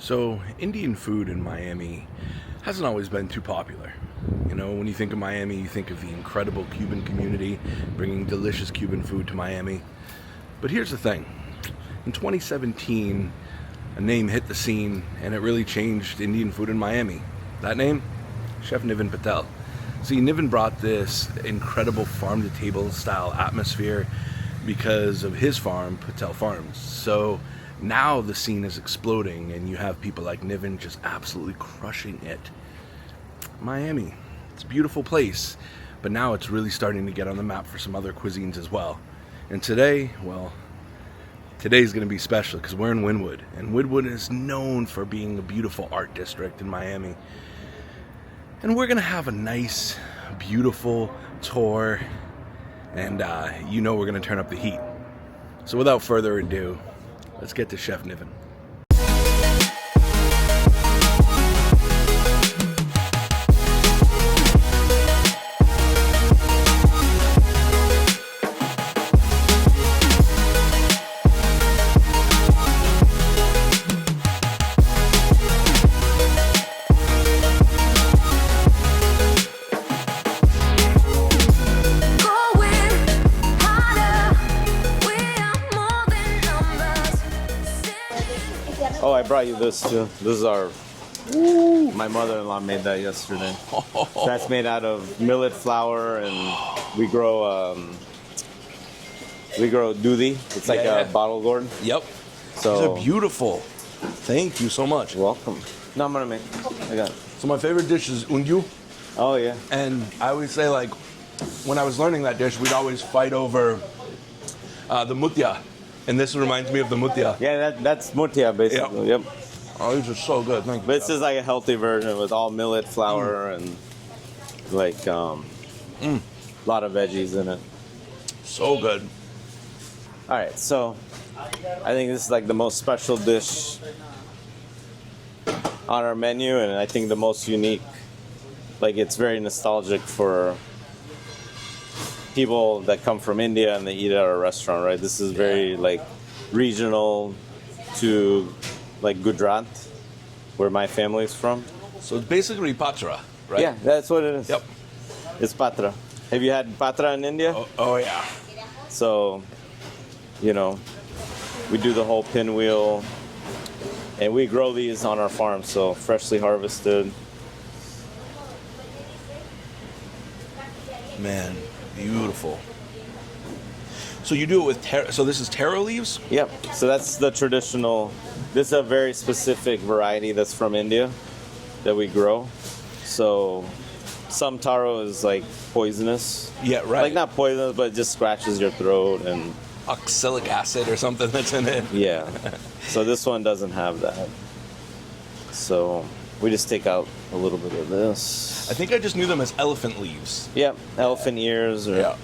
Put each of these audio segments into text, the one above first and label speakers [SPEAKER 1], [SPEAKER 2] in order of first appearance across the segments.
[SPEAKER 1] So, Indian food in Miami hasn't always been too popular. You know, when you think of Miami, you think of the incredible Cuban community bringing delicious Cuban food to Miami. But here's the thing. In 2017, a name hit the scene and it really changed Indian food in Miami. That name? Chef Niven Patel. See, Niven brought this incredible farm-to-table style atmosphere because of his farm, Patel Farms. So now the scene is exploding and you have people like Niven just absolutely crushing it. Miami, it's a beautiful place, but now it's really starting to get on the map for some other cuisines as well. And today, well, today's going to be special because we're in Wynwood, and Wynwood is known for being a beautiful art district in Miami. And we're going to have a nice, beautiful tour, and you know we're going to turn up the heat. So without further ado, let's get to Chef Niven.
[SPEAKER 2] Oh, I brought you this too. This is my mother-in-law made that yesterday. That's made out of millet flour, and we grow doodhi. It's like a bottle gourd.
[SPEAKER 1] Yep.
[SPEAKER 2] So
[SPEAKER 1] these are beautiful. Thank you so much.
[SPEAKER 2] You're welcome. No, I'm gonna make. I got it.
[SPEAKER 1] So my favorite dish is undyu.
[SPEAKER 2] Oh yeah.
[SPEAKER 1] And I always say, like, when I was learning that dish, we'd always fight over the mutia. And this reminds me of the mutia.
[SPEAKER 2] Yeah, that's mutia basically. Yep.
[SPEAKER 1] Oh, these are so good. Thank you.
[SPEAKER 2] But this is like a healthy version with all millet flour and like a lot of veggies in it.
[SPEAKER 1] So good.
[SPEAKER 2] All right, so I think this is like the most special dish on our menu, and I think the most unique. Like, it's very nostalgic for people that come from India and they eat at our restaurant, right? This is very like regional to like Gujarati, where my family's from.
[SPEAKER 1] So it's basically patra, right?
[SPEAKER 2] Yeah, that's what it is.
[SPEAKER 1] Yep.
[SPEAKER 2] It's patra. Have you had patra in India?
[SPEAKER 1] Oh yeah.
[SPEAKER 2] So, you know, we do the whole pinwheel, and we grow these on our farm, so freshly harvested.
[SPEAKER 1] Man, beautiful. So you do it with so this is taro leaves?
[SPEAKER 2] Yep. So that's the traditional. This is a very specific variety that's from India that we grow. So some taro is like poisonous.
[SPEAKER 1] Yeah, right.
[SPEAKER 2] Like not poisonous, but it just scratches your throat and
[SPEAKER 1] oxalic acid or something that's in it.
[SPEAKER 2] Yeah. So this one doesn't have that. So we just take out a little bit of this.
[SPEAKER 1] I think I just knew them as elephant leaves.
[SPEAKER 2] Yep, elephant ears. Or,
[SPEAKER 1] yeah.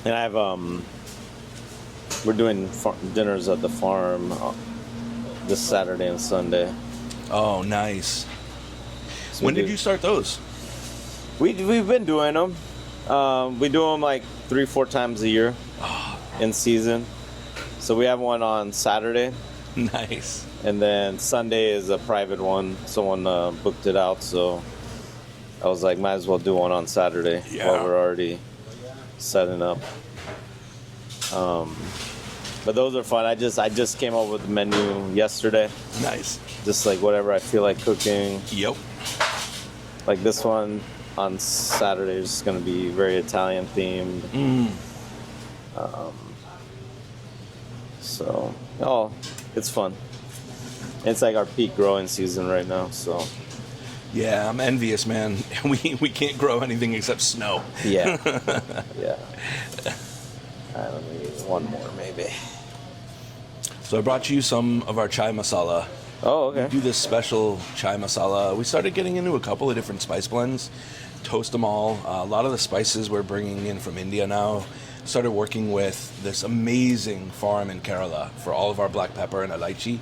[SPEAKER 2] And I have we're doing dinners at the farm this Saturday and Sunday.
[SPEAKER 1] Oh, nice.
[SPEAKER 2] So
[SPEAKER 1] when did you start those?
[SPEAKER 2] We've been doing them. We do them like 3-4 times a year in season. So we have one on Saturday.
[SPEAKER 1] Nice.
[SPEAKER 2] And then Sunday is a private one. Someone booked it out, so I was like, might as well do one on Saturday while we're already setting up. But those are fun. I just came up with the menu yesterday.
[SPEAKER 1] Nice.
[SPEAKER 2] Just like whatever I feel like cooking.
[SPEAKER 1] Yep.
[SPEAKER 2] Like this one on Saturday is going to be very Italian themed. So, it's fun. It's like our peak growing season right now, so.
[SPEAKER 1] Yeah, I'm envious, man. We can't grow anything except snow.
[SPEAKER 2] Yeah. Yeah. I don't need one more, maybe.
[SPEAKER 1] So I brought you some of our chai masala.
[SPEAKER 2] Oh, okay.
[SPEAKER 1] We do this special chai masala. We started getting into a couple of different spice blends, toast them all. A lot of the spices we're bringing in from India now. Started working with this amazing farm in Kerala for all of our black pepper and elaichi.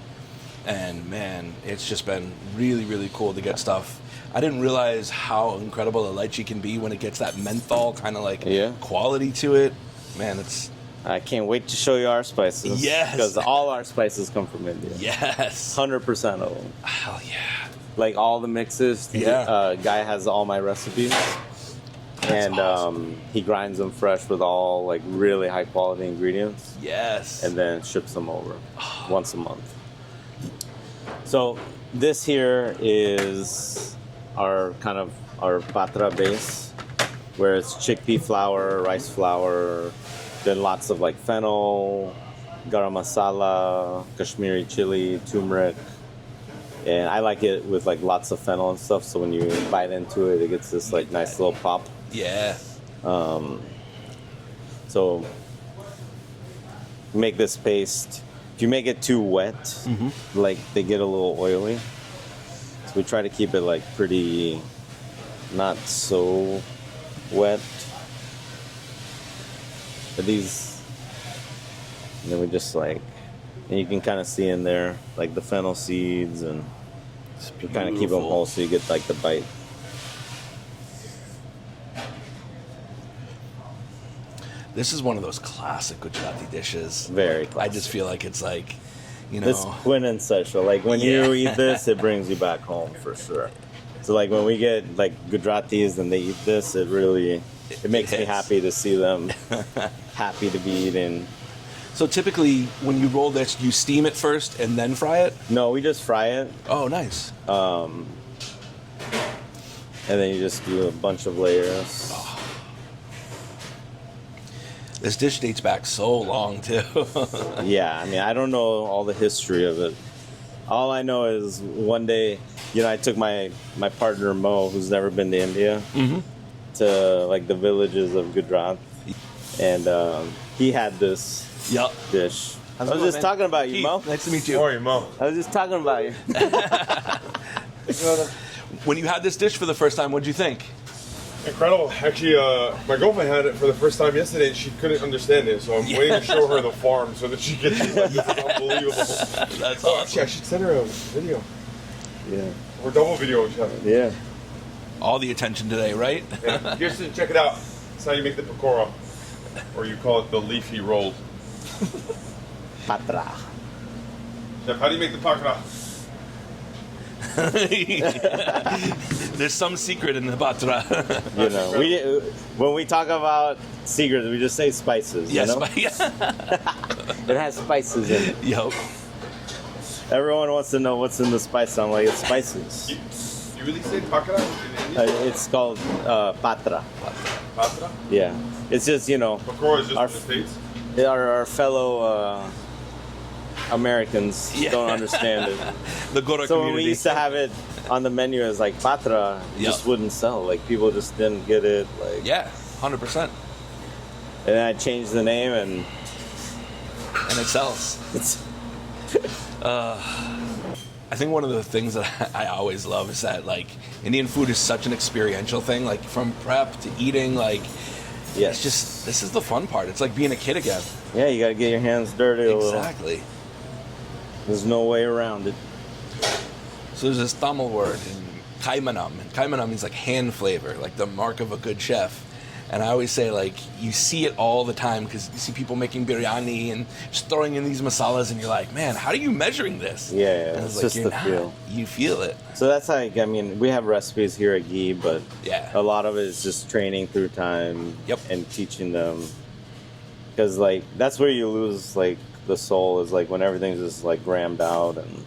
[SPEAKER 1] And man, it's just been really, really cool to get stuff. I didn't realize how incredible elaichi can be when it gets that menthol kind of like quality to it. Man, it's
[SPEAKER 2] I can't wait to show you our spices.
[SPEAKER 1] Yes.
[SPEAKER 2] Because all our spices come from India.
[SPEAKER 1] Yes.
[SPEAKER 2] 100% of them.
[SPEAKER 1] Hell yeah.
[SPEAKER 2] Like all the mixes.
[SPEAKER 1] Yeah.
[SPEAKER 2] Guy has all my recipes.
[SPEAKER 1] That's awesome.
[SPEAKER 2] He grinds them fresh with all like really high quality ingredients.
[SPEAKER 1] Yes.
[SPEAKER 2] And then ships them over once a month. So this here is our patra base, where it's chickpea flour, rice flour, then lots of like fennel, garam masala, Kashmiri chili, turmeric. And I like it with like lots of fennel and stuff, so when you bite into it, it gets this like nice little pop.
[SPEAKER 1] Yeah.
[SPEAKER 2] So make this paste. If you make it too wet, like they get a little oily. So we try to keep it like pretty, not so wet. But these, and then we just like, and you can kind of see in there like the fennel seeds, and you kind of keep them whole so you get like the bite.
[SPEAKER 1] This is one of those classic Gujarati dishes.
[SPEAKER 2] Very classic.
[SPEAKER 1] I just feel like it's like,
[SPEAKER 2] It's quintessential. Like when you eat this, it brings you back home for sure. So like when we get like Gujaratis and they eat this, it makes me happy to see them happy to be eating.
[SPEAKER 1] So typically when you roll this, you steam it first and then fry it?
[SPEAKER 2] No, we just fry it.
[SPEAKER 1] Oh, nice.
[SPEAKER 2] And then you just do a bunch of layers.
[SPEAKER 1] Oh. This dish dates back so long, too.
[SPEAKER 2] Yeah, I mean, I don't know all the history of it. All I know is one day, I took my partner Mo, who's never been to India, to like the villages of Gujarat, and he had this dish. I was just talking about you, Mo.
[SPEAKER 1] Nice to meet you.
[SPEAKER 3] How are you, Mo?
[SPEAKER 2] I was just talking about you.
[SPEAKER 1] When you had this dish for the first time, what'd you think?
[SPEAKER 3] Incredible. Actually, my girlfriend had it for the first time yesterday, and she couldn't understand it. So I'm waiting to show her the farm so that she gets it. Like, this is unbelievable.
[SPEAKER 1] That's
[SPEAKER 3] Oh,
[SPEAKER 1] awesome.
[SPEAKER 3] actually, I should send her a video.
[SPEAKER 2] Yeah.
[SPEAKER 3] Or double video. Chat.
[SPEAKER 2] Yeah.
[SPEAKER 1] All the attention today, right?
[SPEAKER 3] Yeah. Here's to check it out. That's how you make the pakora, or you call it the leafy roll.
[SPEAKER 2] Patra.
[SPEAKER 3] Chef, how do you make the pakora?
[SPEAKER 1] There's some secret in the patra.
[SPEAKER 2] When we talk about secrets, we just say spices.
[SPEAKER 1] Yes,
[SPEAKER 2] It has spices in it.
[SPEAKER 1] Yep.
[SPEAKER 2] Everyone wants to know what's in the spice. I'm like, it's spices.
[SPEAKER 3] You really say pakora in English?
[SPEAKER 2] It's called patra.
[SPEAKER 3] Patra?
[SPEAKER 2] Yeah. It's just,
[SPEAKER 3] Pakora is just
[SPEAKER 2] our,
[SPEAKER 3] in the States?
[SPEAKER 2] our fellow Americans don't understand it.
[SPEAKER 1] The Gora
[SPEAKER 2] So when
[SPEAKER 1] community.
[SPEAKER 2] we used to have it on the menu as like patra, it just wouldn't sell. Like people just didn't get it. Like
[SPEAKER 1] 100%.
[SPEAKER 2] And then I changed the name and
[SPEAKER 1] it sells.
[SPEAKER 2] it's
[SPEAKER 1] I think one of the things that I always love is that like Indian food is such an experiential thing. Like from prep to eating, like it's just this is the fun part. It's like being a kid again.
[SPEAKER 2] Yeah, you gotta get your hands dirty a little.
[SPEAKER 1] Exactly.
[SPEAKER 2] There's no way around it.
[SPEAKER 1] So there's this Tamil word, kaimanam. And kaimanam means like hand flavor, like the mark of a good chef. And I always say, like, you see it all the time because you see people making biryani and just throwing in these masalas, and you're like, man, how are you measuring this?
[SPEAKER 2] Yeah,
[SPEAKER 1] and
[SPEAKER 2] it's
[SPEAKER 1] like,
[SPEAKER 2] just
[SPEAKER 1] you're
[SPEAKER 2] the feel.
[SPEAKER 1] You feel it.
[SPEAKER 2] So that's like, I mean, we have recipes here at Ghee, but a lot of it is just training through time and teaching them. Because, like, that's where you lose, like, the soul is, like, when everything's just, like, grammed out and,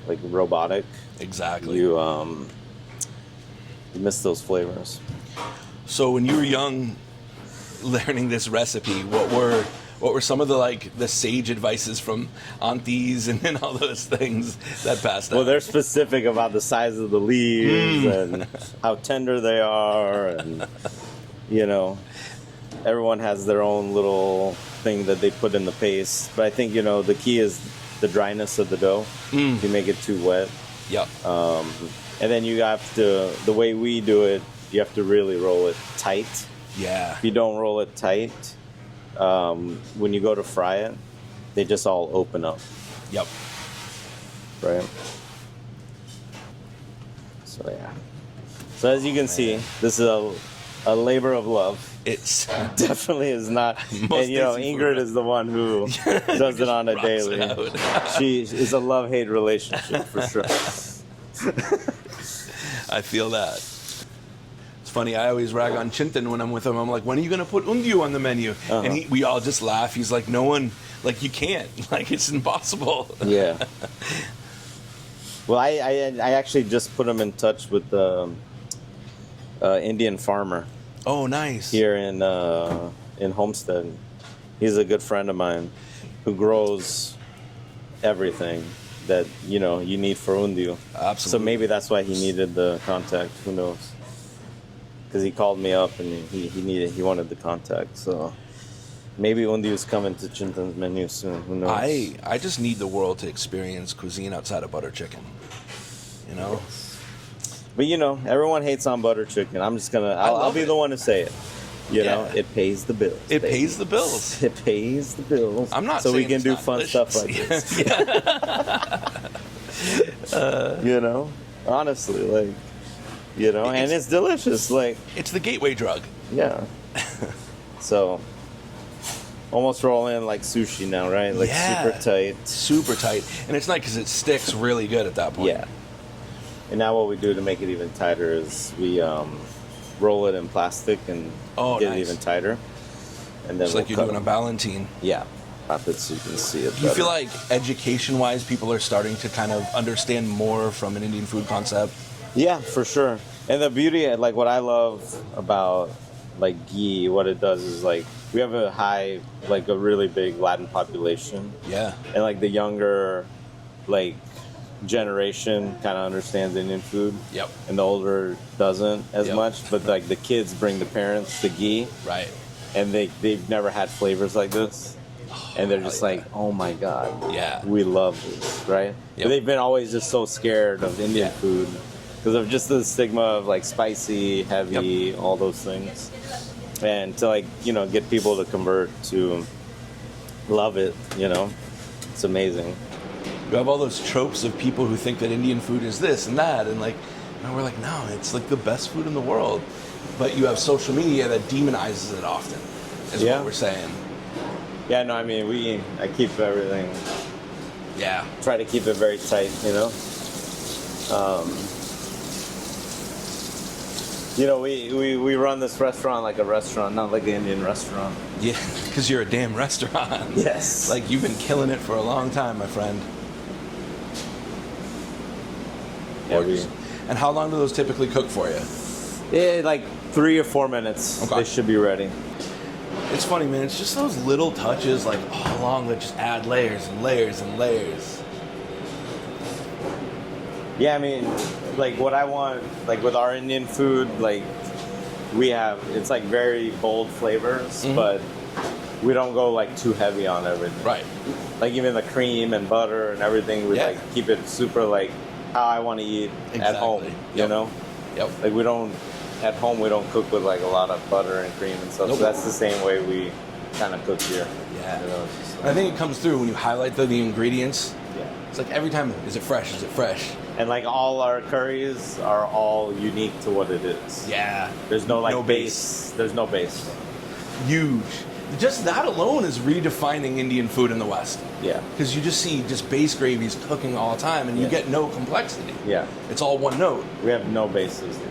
[SPEAKER 2] like, robotic.
[SPEAKER 1] Exactly.
[SPEAKER 2] You miss those flavors.
[SPEAKER 1] So when you were young, learning this recipe, what were some of the sage advices from aunties and all those things that passed down?
[SPEAKER 2] Well, they're specific about the size of the leaves and how tender they are, and everyone has their own little thing that they put in the paste. But I think the key is the dryness of the dough. If you make it too wet, and then you have to, the way we do it, you have to really roll it tight.
[SPEAKER 1] Yeah.
[SPEAKER 2] If you don't roll it tight, when you go to fry it, they just all open up.
[SPEAKER 1] Yep.
[SPEAKER 2] Right? So, yeah. So, as you can see, this is a labor of love.
[SPEAKER 1] It's
[SPEAKER 2] Definitely is not.
[SPEAKER 1] Most
[SPEAKER 2] And you know,
[SPEAKER 1] tasty food.
[SPEAKER 2] Ingrid is the one who does it on a
[SPEAKER 1] rocks it
[SPEAKER 2] daily.
[SPEAKER 1] out.
[SPEAKER 2] She is a love-hate relationship for sure.
[SPEAKER 1] I feel that. It's funny, I always rag on Chintan when I'm with him. I'm like, when are you going to put undiu on the menu? And we all just laugh. He's like, no one, like, you can't. Like, it's impossible.
[SPEAKER 2] Yeah. Well, I actually just put him in touch with the Indian farmer
[SPEAKER 1] Oh, nice.
[SPEAKER 2] here in Homestead. He's a good friend of mine who grows everything that you need for undiu.
[SPEAKER 1] Absolutely.
[SPEAKER 2] So maybe that's why he needed the contact. Who knows? Because he called me up and he wanted the contact. So maybe undiu's coming to Chintan's menu soon. Who knows?
[SPEAKER 1] I just need the world to experience cuisine outside of butter chicken. You know?
[SPEAKER 2] But everyone hates on butter chicken. I'm just gonna. I'll
[SPEAKER 1] love
[SPEAKER 2] be
[SPEAKER 1] it.
[SPEAKER 2] the one to say it. You know,
[SPEAKER 1] Yeah.
[SPEAKER 2] it pays the bills.
[SPEAKER 1] It
[SPEAKER 2] baby.
[SPEAKER 1] pays the bills.
[SPEAKER 2] It pays the bills.
[SPEAKER 1] I'm not
[SPEAKER 2] so we
[SPEAKER 1] saying
[SPEAKER 2] can
[SPEAKER 1] it's
[SPEAKER 2] do
[SPEAKER 1] not
[SPEAKER 2] fun
[SPEAKER 1] delicious.
[SPEAKER 2] stuff like this. Honestly, like, and it's delicious. Like,
[SPEAKER 1] It's the gateway drug.
[SPEAKER 2] yeah. So, almost roll in like sushi now, right? Like
[SPEAKER 1] Yeah.
[SPEAKER 2] super tight.
[SPEAKER 1] Super tight. And it's nice because it sticks really good at that point.
[SPEAKER 2] Yeah. And now what we do to make it even tighter is we roll it in plastic and
[SPEAKER 1] Oh,
[SPEAKER 2] get it
[SPEAKER 1] nice.
[SPEAKER 2] even tighter. And then
[SPEAKER 1] It's like you're
[SPEAKER 2] cut
[SPEAKER 1] doing a
[SPEAKER 2] them.
[SPEAKER 1] Ballantine.
[SPEAKER 2] Yeah. Wrap it so you can see it
[SPEAKER 1] Do you
[SPEAKER 2] better.
[SPEAKER 1] feel like education-wise, people are starting to kind of understand more from an Indian food concept?
[SPEAKER 2] Yeah, for sure. And the beauty, like what I love about like Ghee, what it does is like we have a really big Latin population,
[SPEAKER 1] Yeah.
[SPEAKER 2] and like the younger like generation kind of understands Indian food.
[SPEAKER 1] Yep.
[SPEAKER 2] And the older doesn't as
[SPEAKER 1] Yep.
[SPEAKER 2] much. But like the kids bring the parents the Ghee,
[SPEAKER 1] Right.
[SPEAKER 2] and they've never had flavors like this. And they're just
[SPEAKER 1] hell yeah.
[SPEAKER 2] like, oh my God,
[SPEAKER 1] Yeah.
[SPEAKER 2] we love this, right?
[SPEAKER 1] Yep.
[SPEAKER 2] But they've been always just so scared of Indian
[SPEAKER 1] Yeah.
[SPEAKER 2] food because of just the stigma of like spicy, heavy, all those things. And to like, get people to convert to love it, it's amazing.
[SPEAKER 1] You have all those tropes of people who think that Indian food is this and that, and like, we're like, no, it's like the best food in the world. But you have social media that demonizes it often, is
[SPEAKER 2] Yeah.
[SPEAKER 1] what we're saying.
[SPEAKER 2] Yeah, no, I mean, I keep everything,
[SPEAKER 1] Yeah.
[SPEAKER 2] try to keep it very tight, we run this restaurant like a restaurant, not like an Indian restaurant.
[SPEAKER 1] Yeah, because you're a damn restaurant.
[SPEAKER 2] Yes.
[SPEAKER 1] Like, you've been killing it for a long time, my friend.
[SPEAKER 2] Yeah,
[SPEAKER 1] And how long do those typically cook for you?
[SPEAKER 2] like 3 or 4 minutes.
[SPEAKER 1] Okay.
[SPEAKER 2] They should be ready.
[SPEAKER 1] It's funny, man. It's just those little touches, like, all along that just add layers and layers and layers.
[SPEAKER 2] Yeah, I mean, like what I want, like with our Indian food, like it's like very bold flavors, but we don't go like too heavy on everything.
[SPEAKER 1] Right.
[SPEAKER 2] Like even the cream and butter and everything, we
[SPEAKER 1] Yeah.
[SPEAKER 2] like keep it super like how I want to eat at home.
[SPEAKER 1] Exactly. Yep.
[SPEAKER 2] Like at home we don't cook with like a lot of butter and cream and stuff.
[SPEAKER 1] Nope.
[SPEAKER 2] So that's the same way we kind of cook here.
[SPEAKER 1] Yeah.
[SPEAKER 2] It's just
[SPEAKER 1] I think it comes through when you highlight the ingredients.
[SPEAKER 2] yeah.
[SPEAKER 1] It's like every time, is it fresh? Is it fresh?
[SPEAKER 2] And like all our curries are all unique to what it is.
[SPEAKER 1] Yeah.
[SPEAKER 2] There's no like
[SPEAKER 1] No
[SPEAKER 2] base. There's no base.
[SPEAKER 1] Huge. Just that alone is redefining Indian food in the West.
[SPEAKER 2] Yeah.
[SPEAKER 1] Because you just see just base gravies cooking all the time, and you
[SPEAKER 2] Yeah.
[SPEAKER 1] get no complexity.
[SPEAKER 2] Yeah.
[SPEAKER 1] It's all one note.
[SPEAKER 2] We have no bases here.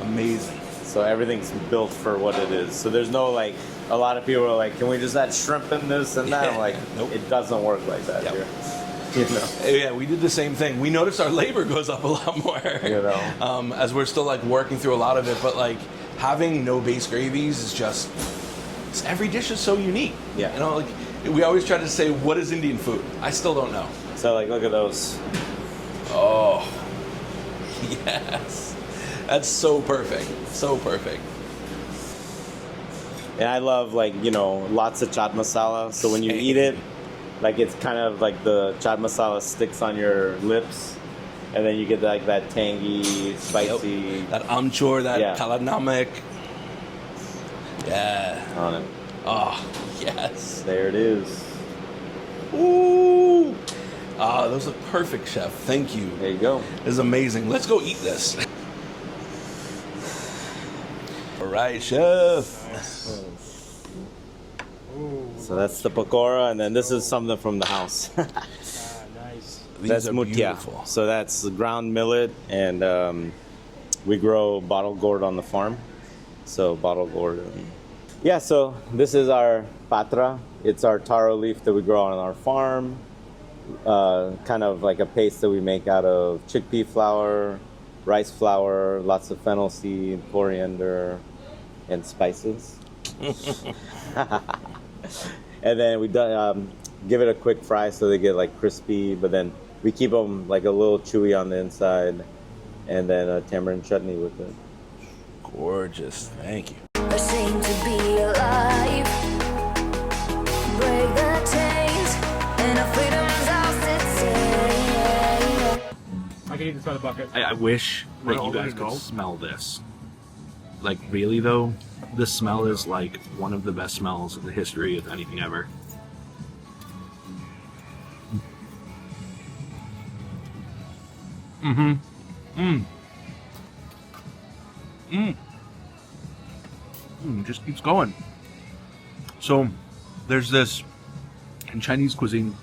[SPEAKER 1] Amazing.
[SPEAKER 2] So everything's built for what it is. So there's no like, a lot of people are like, can we just add shrimp in this and that? I'm like,
[SPEAKER 1] Nope.
[SPEAKER 2] it doesn't work like that
[SPEAKER 1] Yep.
[SPEAKER 2] here.
[SPEAKER 1] Yeah, we did the same thing. We noticed our labor goes up a lot more. As we're still like working through a lot of it, but like having no base gravies is just, every dish is so unique.
[SPEAKER 2] Yeah.
[SPEAKER 1] Like we always try to say, what is Indian food? I still don't know.
[SPEAKER 2] So like, look at those.
[SPEAKER 1] Oh, yes. That's so perfect. So perfect.
[SPEAKER 2] And I love like, lots of chaat masala. So when you eat it, like it's kind of like the chaat masala sticks on your lips. And then you get like that tangy, spicy
[SPEAKER 1] That amchur, that
[SPEAKER 2] Yeah.
[SPEAKER 1] kala namak. Yeah.
[SPEAKER 2] on it.
[SPEAKER 1] Oh, yes.
[SPEAKER 2] There it is.
[SPEAKER 1] Ooh. Ah, those look perfect, chef. Thank you.
[SPEAKER 2] There you go.
[SPEAKER 1] This is amazing. Let's go eat this. right, chef.
[SPEAKER 2] So that's the pakora, and then this is something from the house.
[SPEAKER 4] Nice.
[SPEAKER 2] That's
[SPEAKER 1] are
[SPEAKER 2] mutia.
[SPEAKER 1] beautiful.
[SPEAKER 2] So that's ground millet, and we grow bottle gourd on the farm. So bottle gourd. Yeah, so this is our patra. It's our taro leaf that we grow on our farm. Kind of like a paste that we make out of chickpea flour, rice flour, lots of fennel seed, coriander, and spices. And then we give it a quick fry so they get like crispy, but then we keep them like a little chewy on the inside, and then a tamarind chutney with it.
[SPEAKER 1] Gorgeous. Thank you.
[SPEAKER 5] Ashamed to be alive. Break the chains and our freedom's ours to take.
[SPEAKER 4] I can eat this by the bucket.
[SPEAKER 6] I wish that you guys could smell this. Like, really though, this smell is like one of the best smells in the history of anything ever. Just keeps going. So, there's this, in Chinese cuisine,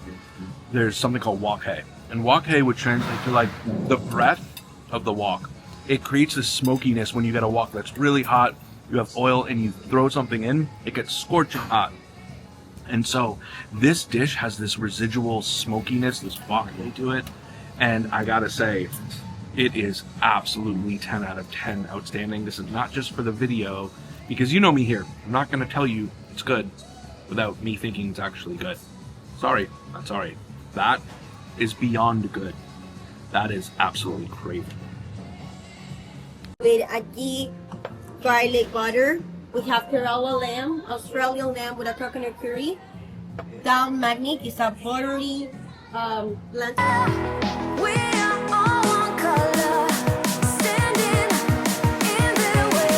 [SPEAKER 6] there's something called wok hei. And wok hei would translate to like the breath of the wok. It creates this smokiness when you get a wok that's really hot. You have oil and you throw something in, it gets scorching hot. And so this dish has this residual smokiness, this wok hei to it. And I gotta say, it is absolutely 10 out of 10 outstanding. This is not just for the video, because you know me here. I'm not gonna tell you it's good without me thinking it's actually good. Sorry, not sorry. That is beyond good. That is absolutely crazy.
[SPEAKER 7] With a ghee garlic butter. We have Kerala lamb, Australian lamb with a coconut curry. Dal magnic is a buttery lentil.
[SPEAKER 5] We are all one color, standing in their way.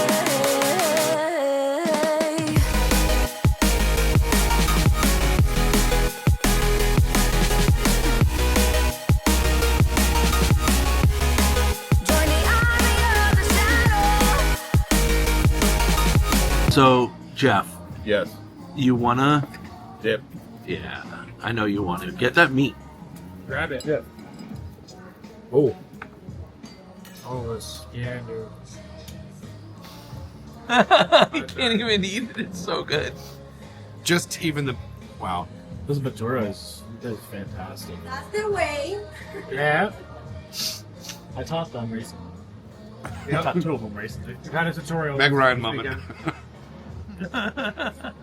[SPEAKER 5] Join the army of the shadow.
[SPEAKER 6] So, Jeff,
[SPEAKER 3] Yes.
[SPEAKER 6] you wanna?
[SPEAKER 3] Dip.
[SPEAKER 6] Yeah, I know you want to. Get that meat.
[SPEAKER 4] Grab it.
[SPEAKER 3] Yeah.
[SPEAKER 4] Oh, this. Yeah, dude.
[SPEAKER 6] You can't even eat it. It's so good.
[SPEAKER 8] Just even the wow.
[SPEAKER 4] This Batura is fantastic.
[SPEAKER 7] That's the way.
[SPEAKER 4] Yeah. I taught them recently. I taught two of them recently. We've had a tutorial.
[SPEAKER 8] Meg Ryan
[SPEAKER 4] this
[SPEAKER 8] moment.
[SPEAKER 4] weekend.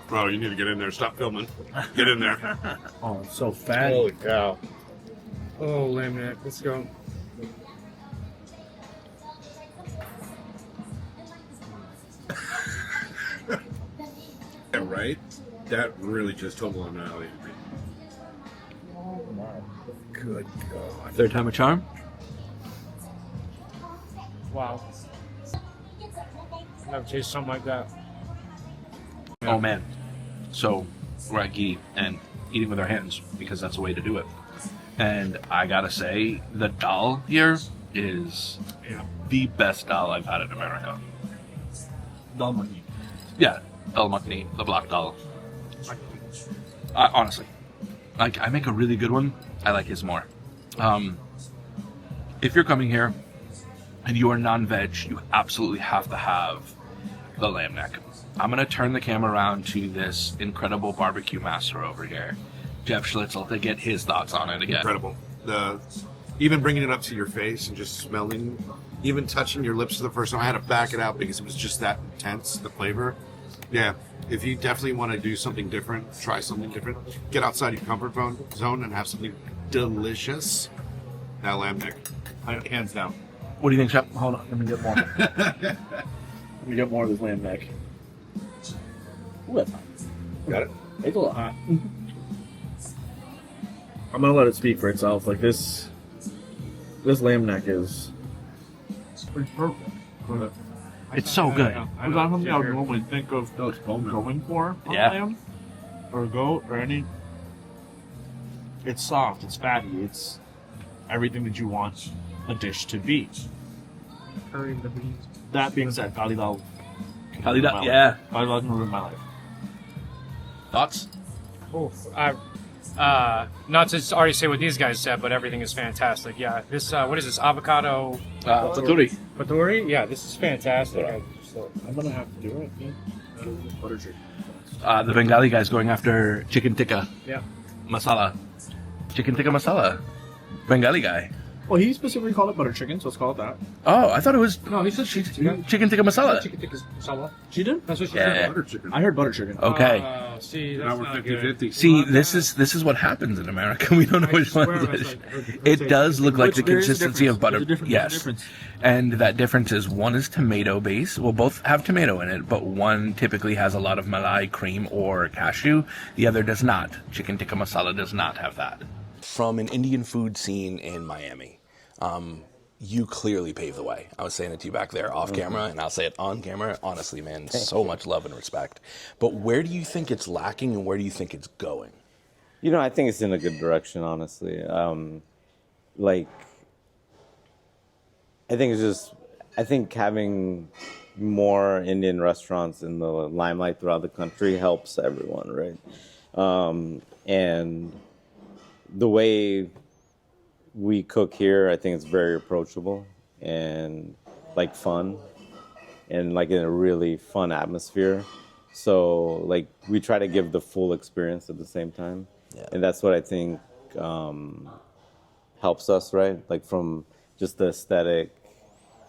[SPEAKER 8] Bro, you need to get in there. Stop filming. Get in there.
[SPEAKER 4] Oh, it's so fatty.
[SPEAKER 3] Holy cow.
[SPEAKER 4] Oh, lamb neck. Let's go.
[SPEAKER 8] Yeah, right? That really just tumbled on my alley.
[SPEAKER 4] Good God.
[SPEAKER 6] Third time a charm.
[SPEAKER 4] Wow. I've never tasted something like that.
[SPEAKER 6] Oh man. So we're at Ghee and eating with our hands because that's the way to do it. And I gotta say, the dal here is the best dal I've had in America.
[SPEAKER 4] Dal makhni.
[SPEAKER 6] Yeah, dal makhni, the black dal. Honestly, like I make a really good one. I like his more. If you're coming here and you are non-veg, you absolutely have to have the lamb neck. I'm gonna turn the camera around to this incredible barbecue master over here, Jeff Schlitzel, to get his thoughts on it again.
[SPEAKER 8] Incredible. Even bringing it up to your face and just smelling, even touching your lips for the first time, I had to back it out because it was just that intense, the flavor. Yeah, if you definitely want to do something different, try something different, get outside your comfort zone and have something delicious. That lamb neck, hands down.
[SPEAKER 6] What do you think, Chef? Hold on, let me get more. Let me get more of this lamb neck. Ooh, that's hot.
[SPEAKER 3] Got it?
[SPEAKER 6] It's a little hot.
[SPEAKER 9] I'm gonna let it speak for itself. Like this lamb neck is.
[SPEAKER 4] Pretty perfect.
[SPEAKER 6] It's so good.
[SPEAKER 4] It's not something I would normally think of going for on
[SPEAKER 6] Yeah.
[SPEAKER 4] lamb or goat or any. It's soft, it's fatty, it's everything that you want a dish to be. curry, the beans. That being said, Kali Dal.
[SPEAKER 6] Kalida, yeah.
[SPEAKER 4] Kali Dal can ruin my life.
[SPEAKER 6] Thoughts?
[SPEAKER 10] Not to already say what these guys said, but everything is fantastic. Yeah, this what is this avocado
[SPEAKER 6] Tandoori.
[SPEAKER 10] patori? Yeah, this is fantastic.
[SPEAKER 4] I'm gonna have to do it. Butter chicken.
[SPEAKER 6] The Bengali guy's going after chicken tikka
[SPEAKER 4] Yeah.
[SPEAKER 6] masala. Chicken tikka masala. Bengali guy.
[SPEAKER 4] Well, he specifically called it butter chicken, so let's call it that.
[SPEAKER 6] Oh, I thought it was
[SPEAKER 10] No, he said chicken
[SPEAKER 6] chicken tikka masala.
[SPEAKER 10] Chicken tikka masala.
[SPEAKER 4] She did?
[SPEAKER 10] That's what she
[SPEAKER 6] Yeah.
[SPEAKER 10] said.
[SPEAKER 8] Butter chicken.
[SPEAKER 4] I heard butter chicken.
[SPEAKER 6] Okay.
[SPEAKER 10] See,
[SPEAKER 8] Now
[SPEAKER 10] that's
[SPEAKER 8] we're
[SPEAKER 10] not
[SPEAKER 8] 50-50.
[SPEAKER 10] good.
[SPEAKER 6] See, this is what happens in America. We don't know
[SPEAKER 10] I
[SPEAKER 6] which one
[SPEAKER 10] swear
[SPEAKER 6] it
[SPEAKER 10] I
[SPEAKER 6] is.
[SPEAKER 10] said- I heard
[SPEAKER 6] It
[SPEAKER 10] say
[SPEAKER 6] does look like the
[SPEAKER 4] There is a
[SPEAKER 6] consistency of
[SPEAKER 4] difference.
[SPEAKER 6] butter.
[SPEAKER 4] There's a difference.
[SPEAKER 6] Yes.
[SPEAKER 4] There's a difference.
[SPEAKER 6] And that difference is one is tomato base. Well, both have tomato in it, but one typically has a lot of malai cream or cashew. The other does not. Chicken tikka masala does not have that. From an Indian food scene in Miami, you clearly paved the way. I was saying it to you back there off camera, and I'll say it on camera. Honestly, man, so much love and respect. But where do you think it's lacking, and where do you think it's going?
[SPEAKER 2] You know, I think it's in a good direction, honestly. Like, I think it's just, I think having more Indian restaurants in the limelight throughout the country helps everyone, right? And the way we cook here, I think it's very approachable and like fun and like in a really fun atmosphere. So like we try to give the full experience at the same time.
[SPEAKER 6] Yeah.
[SPEAKER 2] And that's what I think helps us, right? Like from just the aesthetic,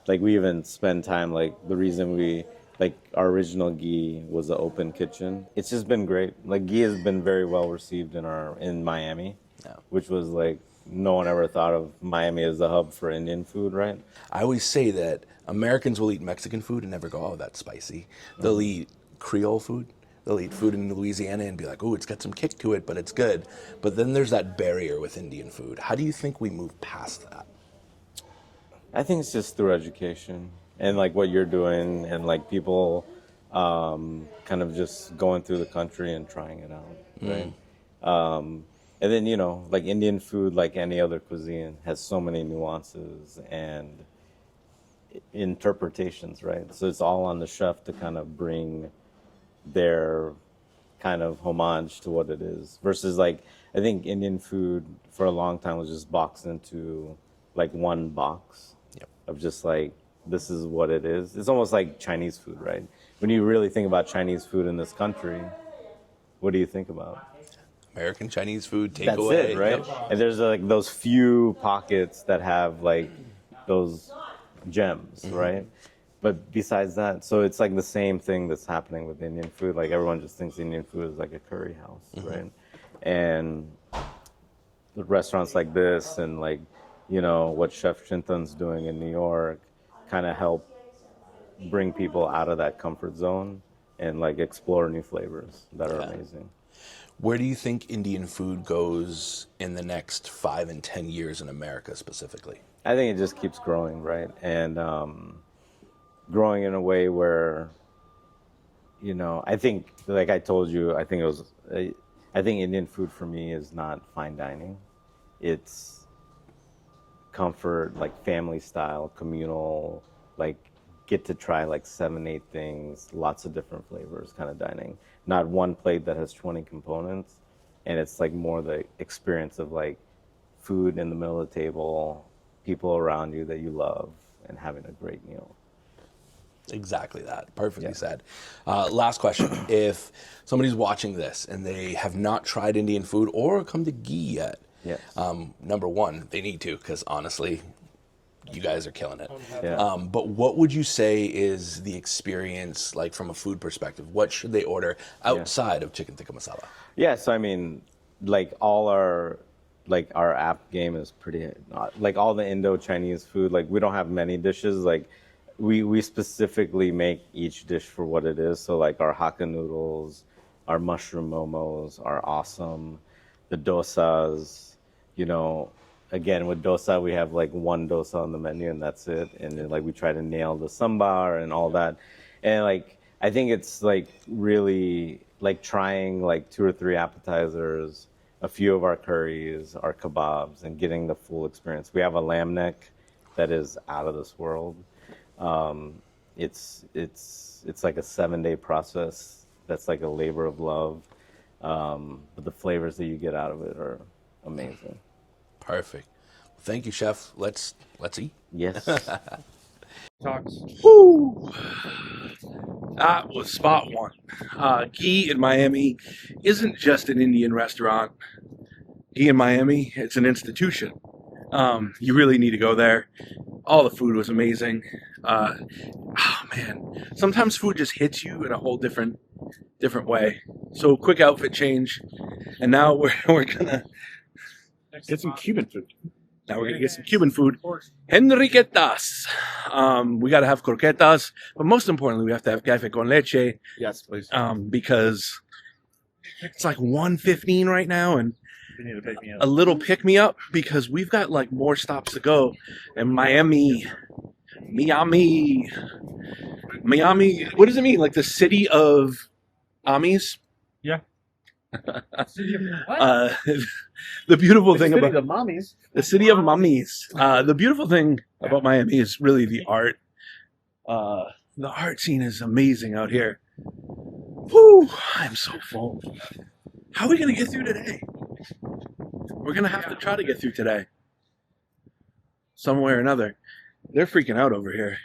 [SPEAKER 2] like we even spend time, like the reason we, like our original Ghee was an open kitchen. It's just been great. Like Ghee has been very well received in Miami, which was like, no one ever thought of Miami as the hub for Indian food, right?
[SPEAKER 6] I always say that Americans will eat Mexican food and never go, oh, that's spicy. They'll eat Creole food. They'll eat food in Louisiana and be like, oh, it's got some kick to it, but it's good. But then there's that barrier with Indian food. How do you think we move past that?
[SPEAKER 2] I think it's just through education and like what you're doing and like people kind of just going through the country and trying it out, right? And then, you know, like Indian food, like any other cuisine, has so many nuances and interpretations, right? So it's all on the chef to kind of bring their kind of homage to what it is. Versus like, I think Indian food for a long time was just boxed into like one box of just like, this is what it is. It's almost like Chinese food, right? When you really think about Chinese food in this country, what do you think about?
[SPEAKER 6] American Chinese food, takeaway.
[SPEAKER 2] That's it, right?
[SPEAKER 6] Yep.
[SPEAKER 2] And there's like those few pockets that have like those gems, right? But besides that, so it's like the same thing that's happening with Indian food. Like everyone just thinks Indian food is like a curry house, right? And the restaurants like this and like, you know, what Chef Chintan's doing in New York kind of help bring people out of that comfort zone and like explore new flavors that are amazing.
[SPEAKER 6] Where do you think Indian food goes in the next 5 and 10 years in America specifically?
[SPEAKER 2] I think it just keeps growing, right? And growing in a way where, you know, I think, like I told you, I think Indian food for me is not fine dining. It's comfort, like family style, communal, like get to try like 7, 8 things, lots of different flavors kind of dining. Not one plate that has 20 components. And it's like more the experience of like food in the middle of the table, people around you that you love, and having a great meal.
[SPEAKER 6] Exactly that. Perfectly said. Last question. If somebody's watching this and they have not tried Indian food or come to Ghee yet, number one, they need to, because honestly, you guys are killing it.
[SPEAKER 2] Yeah.
[SPEAKER 6] But what would you say is the experience like from a food perspective? What should they order outside of chicken tikka masala?
[SPEAKER 2] Yeah, so I mean, like all our app game is pretty, like all the Indo-Chinese food, like we don't have many dishes. Like we specifically make each dish for what it is. So like our Hakka noodles, our mushroom momos are awesome. The dosas, you know, again, with dosa, we have like one dosa on the menu and that's it. And then like we try to nail the sambar and all that. And like, I think it's like really like trying like 2 or 3 appetizers, a few of our curries, our kebabs, and getting the full experience. We have a lamb neck that is out of this world. It's like a 7-day process. That's like a labor of love. But the flavors that you get out of it are amazing.
[SPEAKER 1] Perfect. Thank you, chef. Let's eat.
[SPEAKER 2] Yes.
[SPEAKER 10] Talks.
[SPEAKER 1] Woo! That was spot one. Ghee in Miami isn't just an Indian restaurant. Ghee in Miami, it's an institution. You really need to go there. All the food was amazing. Oh man, sometimes food just hits you in a whole different way. So quick outfit change, and now we're gonna
[SPEAKER 4] Get some Cuban food.
[SPEAKER 1] Now we're gonna get some Cuban food. Enriquetas. We gotta have croquetas, but most importantly, we have to have café con leche.
[SPEAKER 8] Yes, please.
[SPEAKER 1] Because it's like 1:15 right now, and
[SPEAKER 4] You need to pick me up.
[SPEAKER 1] a little pick me up because we've got like more stops to go. And Miami. What does it mean? Like the city of Amis?
[SPEAKER 10] Yeah.
[SPEAKER 1] The beautiful thing
[SPEAKER 4] City
[SPEAKER 1] about
[SPEAKER 4] of mommies.
[SPEAKER 1] the city of mummies. The beautiful thing about Miami is really the art. The art scene is amazing out here. Whew, I'm so full. How are we going to get through today? We're going to have to try to get through today. Some way or another. They're freaking out over here.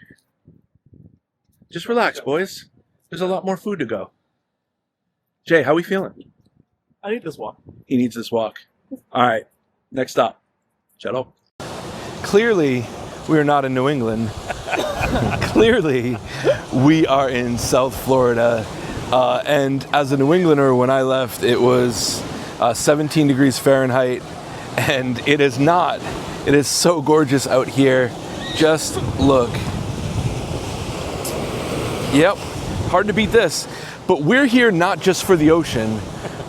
[SPEAKER 1] Just relax, boys. There's a lot more food to go. Jay, how we feeling?
[SPEAKER 4] I need this walk.
[SPEAKER 1] He needs this walk. All right, next stop. Cello. Clearly, we are not in New England. Clearly, we are in South Florida. And as a New Englander, when I left, it was 17 degrees Fahrenheit. And it is not. It is so gorgeous out here. Just look. Yep, hard to beat this. But we're here not just for the ocean.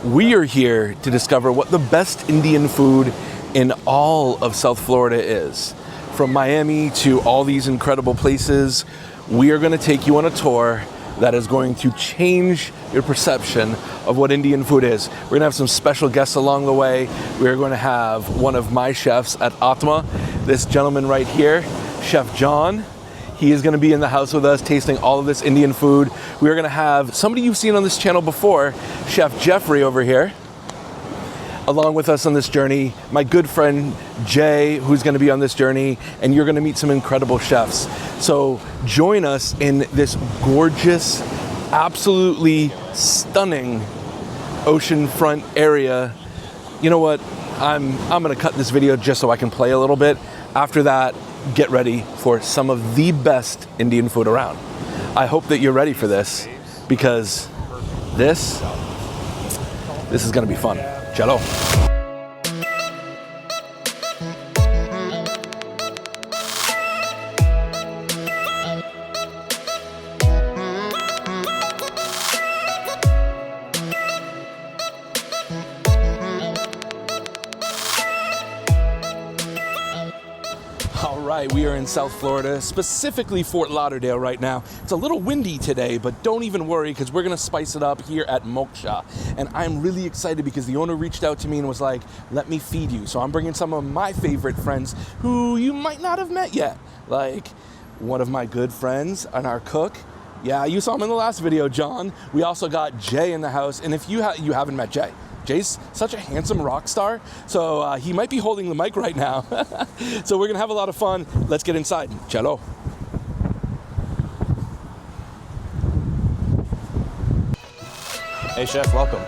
[SPEAKER 1] We are here to discover what the best Indian food in all of South Florida is. From Miami to all these incredible places, we are going to take you on a tour that is going to change your perception of what Indian food is. We're going to have some special guests along the way. We're going to have one of my chefs at Atma, this gentleman right here, Chef John. He is going to be in the house with us tasting all of this Indian food. We are going to have somebody you've seen on this channel before, Chef Jeffrey over here, along with us on this journey. My good friend Jay, who's going to be on this journey, and you're going to meet some incredible chefs. So join us in this gorgeous, absolutely stunning oceanfront area. You know what? I'm going to cut this video just so I can play a little bit. After that, get ready for some of the best Indian food around. I hope that you're ready for this because this is going to be fun. Cello. We are in South Florida, specifically Fort Lauderdale right now. It's a little windy today, but don't even worry because we're going to spice it up here at Moksha. And I'm really excited because the owner reached out to me and was like, let me feed you. So I'm bringing some of my favorite friends who you might not have met yet. Like one of my good friends and our cook. Yeah, you saw him in the last video, John. We also got Jay in the house. And if you haven't met Jay, Jay's such a handsome rock star, so he might be holding the mic right now. So we're gonna have a lot of fun. Let's get inside. Cello.
[SPEAKER 2] Hey, chef, welcome.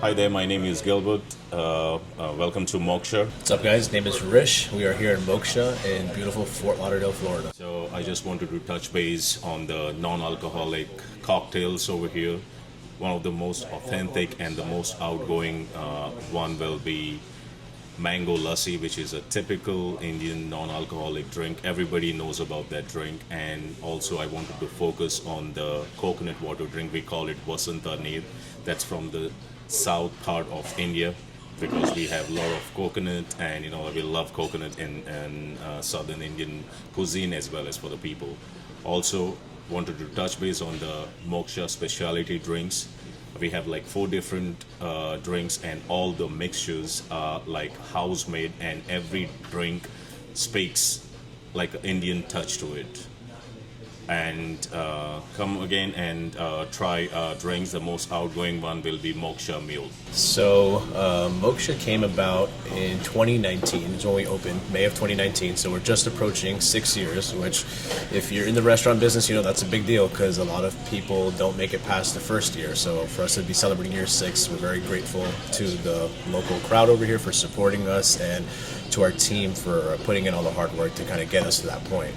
[SPEAKER 11] Hi there, my name is Gilbert. Welcome to Moksha.
[SPEAKER 12] What's up, guys? Name is Rish. We are here in Moksha in beautiful Fort Lauderdale, Florida.
[SPEAKER 11] So I just wanted to touch base on the non-alcoholic cocktails over here. One of the most authentic and the most outgoing one will be mango lassi, which is a typical Indian non-alcoholic drink. Everybody knows about that drink. And also I wanted to focus on the coconut water drink. We call it Vasanta Neer. That's from the south part of India, because we have a lot of coconut, and we love coconut in southern Indian cuisine as well as for the people. Also wanted to touch base on the Moksha specialty drinks. We have like 4 different drinks, and all the mixtures are like house made, and every drink speaks like an Indian touch to it. And come again and try drinks. The most outgoing one will be Moksha Mule.
[SPEAKER 12] So, Moksha came about in 2019. It's when we opened, May of 2019. So we're just approaching 6 years, which if you're in the restaurant business, that's a big deal because a lot of people don't make it past the first year. So for us to be celebrating year 6, we're very grateful to the local crowd over here for supporting us, and to our team for putting in all the hard work to kind of get us to that point.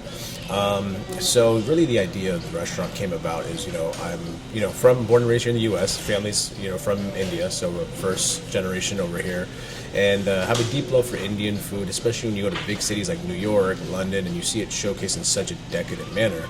[SPEAKER 12] So really the idea of the restaurant came about is, I'm, born and raised here in the U.S., families, from India, so we're first generation over here, and have a deep love for Indian food, especially when you go to big cities like New York, London, and you see it showcased in such a decadent manner.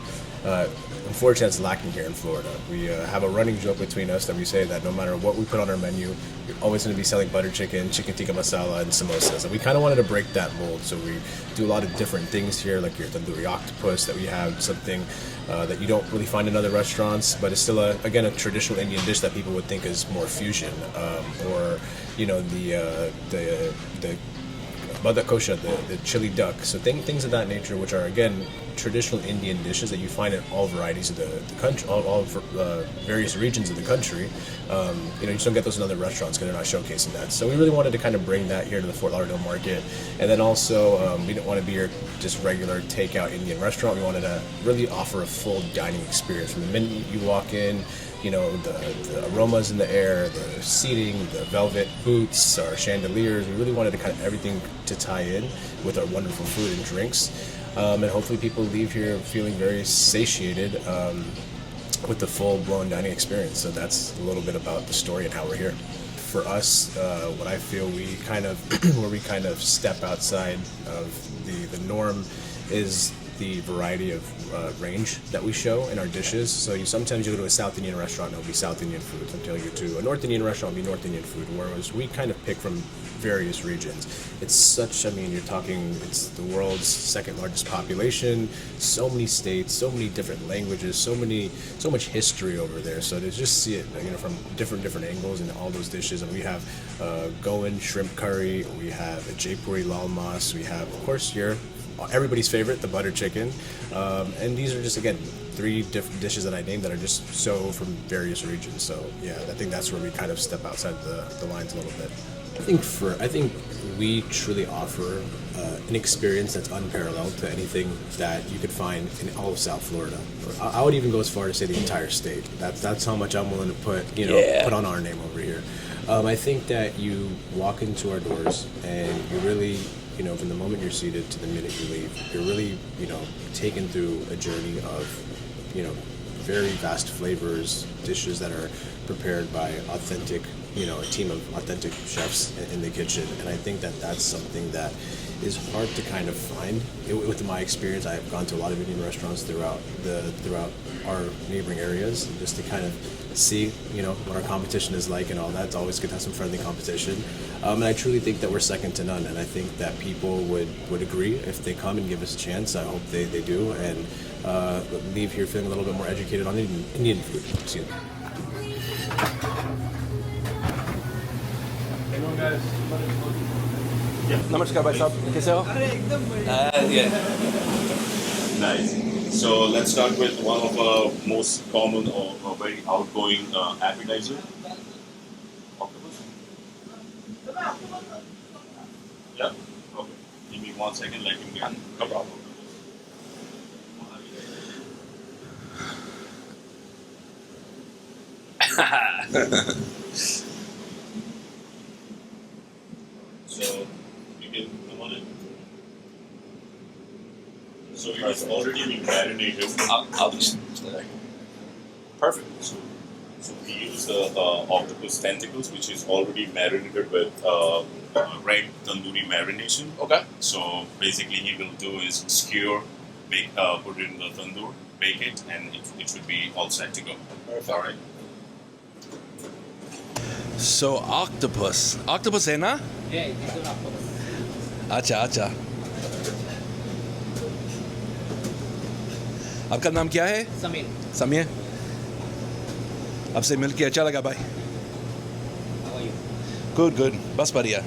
[SPEAKER 12] Unfortunately, it's lacking here in Florida. We have a running joke between us that we say that no matter what we put on our menu, you're always going to be selling butter chicken, chicken tikka masala, and samosas. And we kind of wanted to break that mold, so we do a lot of different things here, like your tandoori octopus that we have, something that you don't really find in other restaurants, but it's still, a traditional Indian dish that people would think is more fusion, or the Bada kosha, the chili duck, so things of that nature, which are again traditional Indian dishes that you find in all varieties of the country, all various regions of the country. You just don't get those in other restaurants because they're not showcasing that. So we really wanted to kind of bring that here to the Fort Lauderdale market, and then also we didn't want to be your just regular takeout Indian restaurant. We wanted to really offer a full dining experience from the minute you walk in. The aromas in the air, the seating, the velvet boots, our chandeliers. We really wanted to kind of everything to tie in with our wonderful food and drinks. And hopefully people leave here feeling very satiated with the full-blown dining experience. So that's a little bit about the story and how we're here. For us, what I feel we kind of, where we kind of step outside of the norm is the variety of range that we show in our dishes. So sometimes you go to a South Indian restaurant and it'll be South Indian food. Sometimes you go to a North Indian restaurant, it'll be North Indian food. Whereas we kind of pick from various regions. It's such, you're talking, it's the world's second largest population, so many states, so many different languages, so much history over there. So to just see it, from different angles in all those dishes. And we have Goan shrimp curry, we have a Jaipuri lal mas, we have, of course, everybody's favorite, the butter chicken, and these are just, again, 3 different dishes that I named that are just so from various regions. So yeah, I think that's where we kind of step outside the lines a little bit. I think we truly offer an experience that's unparalleled to anything that you could find in all of South Florida. I would even go as far to say the entire state. That's how much I'm willing to put on our name over here. I think that you walk into our doors and you really, from the moment you're seated to the minute you leave, you're really, taken through a journey of, very vast flavors, dishes that are prepared by authentic, a team of authentic chefs in the kitchen. And I think that that's something that is hard to kind of find. With my experience, I have gone to a lot of Indian restaurants throughout our neighboring areas, just to kind of see, what our competition is like and all that. It's always good to have some friendly competition. And I truly think that we're second to none. And I think that people would agree if they come and give us a chance. I hope they do, and leave here feeling a little bit more educated on Indian food. Excuse me.
[SPEAKER 13] नमस्कार भाई साहब कैसे हो
[SPEAKER 11] Nice. So let's start with one of our most common or very outgoing appetizer. Octopus? Yeah? Okay. Give me 1 second, let him get no problem. So you can come on in. So it has already been marinated.
[SPEAKER 1] I'll just there.
[SPEAKER 11] Perfect. So we use the octopus tentacles, which is already marinated with red tandoori marination.
[SPEAKER 1] Okay.
[SPEAKER 11] So basically, he will do is skewer, bake, put it in the tandoor, bake it, and it should be all set to go.
[SPEAKER 1] Perfect.
[SPEAKER 11] All right.
[SPEAKER 1] So octopus है ना?
[SPEAKER 14] Yeah, it is an octopus.
[SPEAKER 1] अच्छा अच्छा. आपका नाम क्या है?
[SPEAKER 14] Samir.
[SPEAKER 1] Sameer. आपसे मिलके अच्छा लगा भाई.
[SPEAKER 14] How are you?
[SPEAKER 1] Good. बस बढ़िया.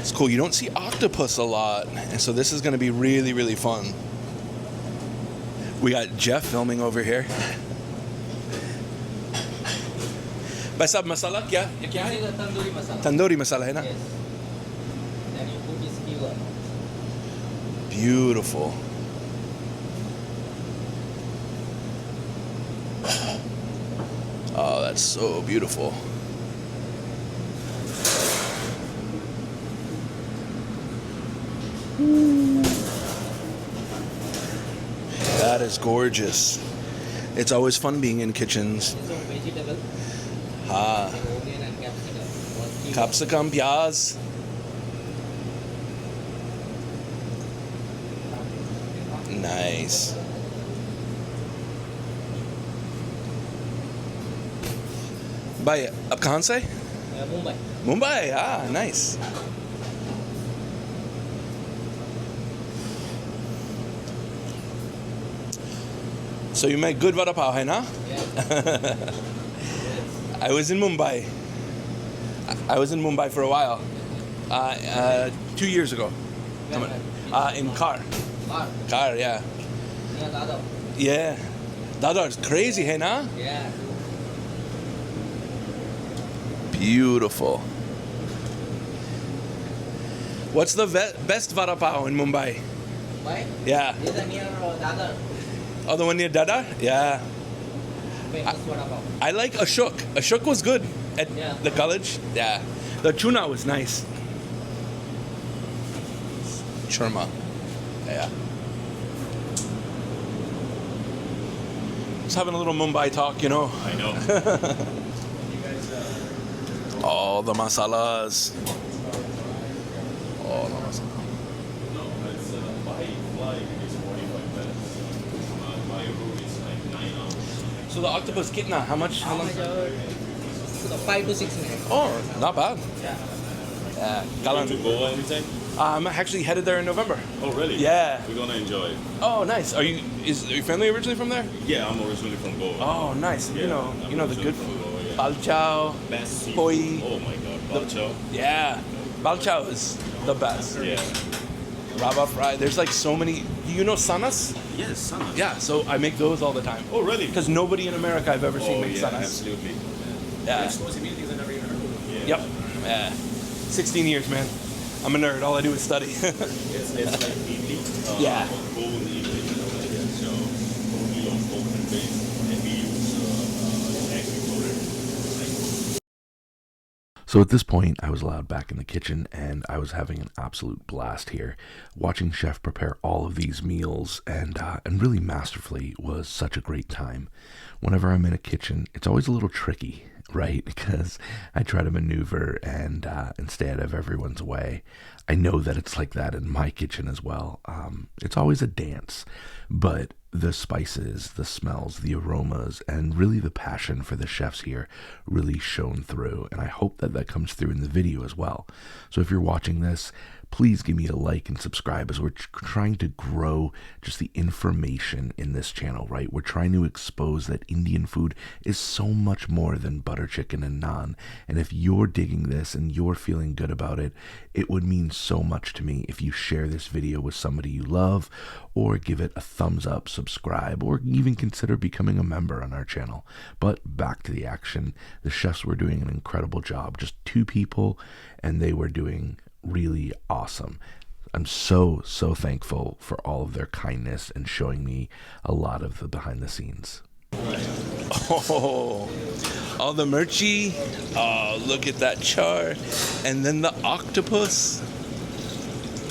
[SPEAKER 1] It's cool. You don't see octopus a lot, and so this is going to be really, really fun. We got Jeff filming over here. भाई साहब मसाला क्या क्या
[SPEAKER 14] This
[SPEAKER 1] है?
[SPEAKER 14] is a tandoori masala.
[SPEAKER 1] Tandoori masala है ना?
[SPEAKER 14] Yes. Then you put this skewer.
[SPEAKER 1] Beautiful. Oh, that's so beautiful. That is gorgeous. It's always fun being in kitchens.
[SPEAKER 14] This is vegetable.
[SPEAKER 1] Ah,
[SPEAKER 14] Onion and capsicum.
[SPEAKER 1] capsicum, pyaz. Nice. भाई अब कहाँ से?
[SPEAKER 14] Mumbai.
[SPEAKER 1] Mumbai. Ah, nice. So you make good vada pav, hai na?
[SPEAKER 14] Yeah.
[SPEAKER 1] I was in Mumbai. I was in Mumbai for a while. 2 years ago. In car. Car, yeah.
[SPEAKER 14] Yeah, Dada.
[SPEAKER 1] Yeah. Dadar's crazy, hey na?
[SPEAKER 14] Yeah.
[SPEAKER 1] Beautiful. What's the best vada pav in Mumbai?
[SPEAKER 14] Why?
[SPEAKER 1] Yeah.
[SPEAKER 14] This is near Dada.
[SPEAKER 1] Oh, the one near Dada? Yeah.
[SPEAKER 14] Famous vada pav.
[SPEAKER 1] I like Ashok. Ashok was good at
[SPEAKER 14] Yeah.
[SPEAKER 1] the college. Yeah. The tuna was nice. Churma. Yeah. Just having a little Mumbai talk, you know.
[SPEAKER 11] I know.
[SPEAKER 1] All the masalas. All the masalas.
[SPEAKER 11] No, it's by flight it is 45 minutes. By road it's like 9 hours.
[SPEAKER 1] So the octopus kitna, how much? How long?
[SPEAKER 14] 5 to 6 minutes.
[SPEAKER 1] Oh, not bad.
[SPEAKER 14] Yeah.
[SPEAKER 1] Yeah.
[SPEAKER 11] Going to Goa anytime?
[SPEAKER 1] I'm actually headed there in November.
[SPEAKER 11] Oh, really?
[SPEAKER 1] Yeah.
[SPEAKER 11] We're gonna enjoy it.
[SPEAKER 1] Oh, nice. Are your family originally from there?
[SPEAKER 11] Yeah, I'm originally from Goa.
[SPEAKER 1] Oh, nice.
[SPEAKER 11] Yeah,
[SPEAKER 1] You know
[SPEAKER 11] I'm
[SPEAKER 1] the good
[SPEAKER 11] originally from Goa, yeah.
[SPEAKER 1] balchao,
[SPEAKER 11] Best seafood.
[SPEAKER 1] poi.
[SPEAKER 11] Oh my god, balchao.
[SPEAKER 1] Yeah, balchao is the best.
[SPEAKER 11] Yeah.
[SPEAKER 1] Rava fry. There's like so many. You know sanas?
[SPEAKER 11] Yes, sanas.
[SPEAKER 1] Yeah. So I make those all the time.
[SPEAKER 11] Oh, really?
[SPEAKER 1] Because nobody in America I've ever seen
[SPEAKER 11] Oh,
[SPEAKER 1] make
[SPEAKER 11] yeah,
[SPEAKER 1] sanas.
[SPEAKER 11] absolutely.
[SPEAKER 1] Yeah.
[SPEAKER 11] Yeah.
[SPEAKER 1] Yep. Yeah. 16 years, man. I'm a nerd. All I do is study.
[SPEAKER 11] It's like idli.
[SPEAKER 1] Yeah.
[SPEAKER 11] Goan idli. So totally on coconut base, and we use egg for it.
[SPEAKER 1] So at this point, I was allowed back in the kitchen, and I was having an absolute blast here. Watching Chef prepare all of these meals and really masterfully was such a great time. Whenever I'm in a kitchen, it's always a little tricky, right? Because I try to maneuver and stay out of everyone's way. I know that it's like that in my kitchen as well. It's always a dance, but the spices, the smells, the aromas, and really the passion for the chefs here really shone through. And I hope that that comes through in the video as well. So if you're watching this, please give me a like and subscribe as we're trying to grow just the information in this channel, right? We're trying to expose that Indian food is so much more than butter chicken and naan. And if you're digging this and you're feeling good about it, it would mean so much to me if you share this video with somebody you love, or give it a thumbs up, subscribe, or even consider becoming a member on our channel. But back to the action. The chefs were doing an incredible job. Just 2 people, and they were doing really awesome. I'm so thankful for all of their kindness and showing me a lot of the behind the scenes. Oh, all the murchi. Oh, look at that char. And then the octopus.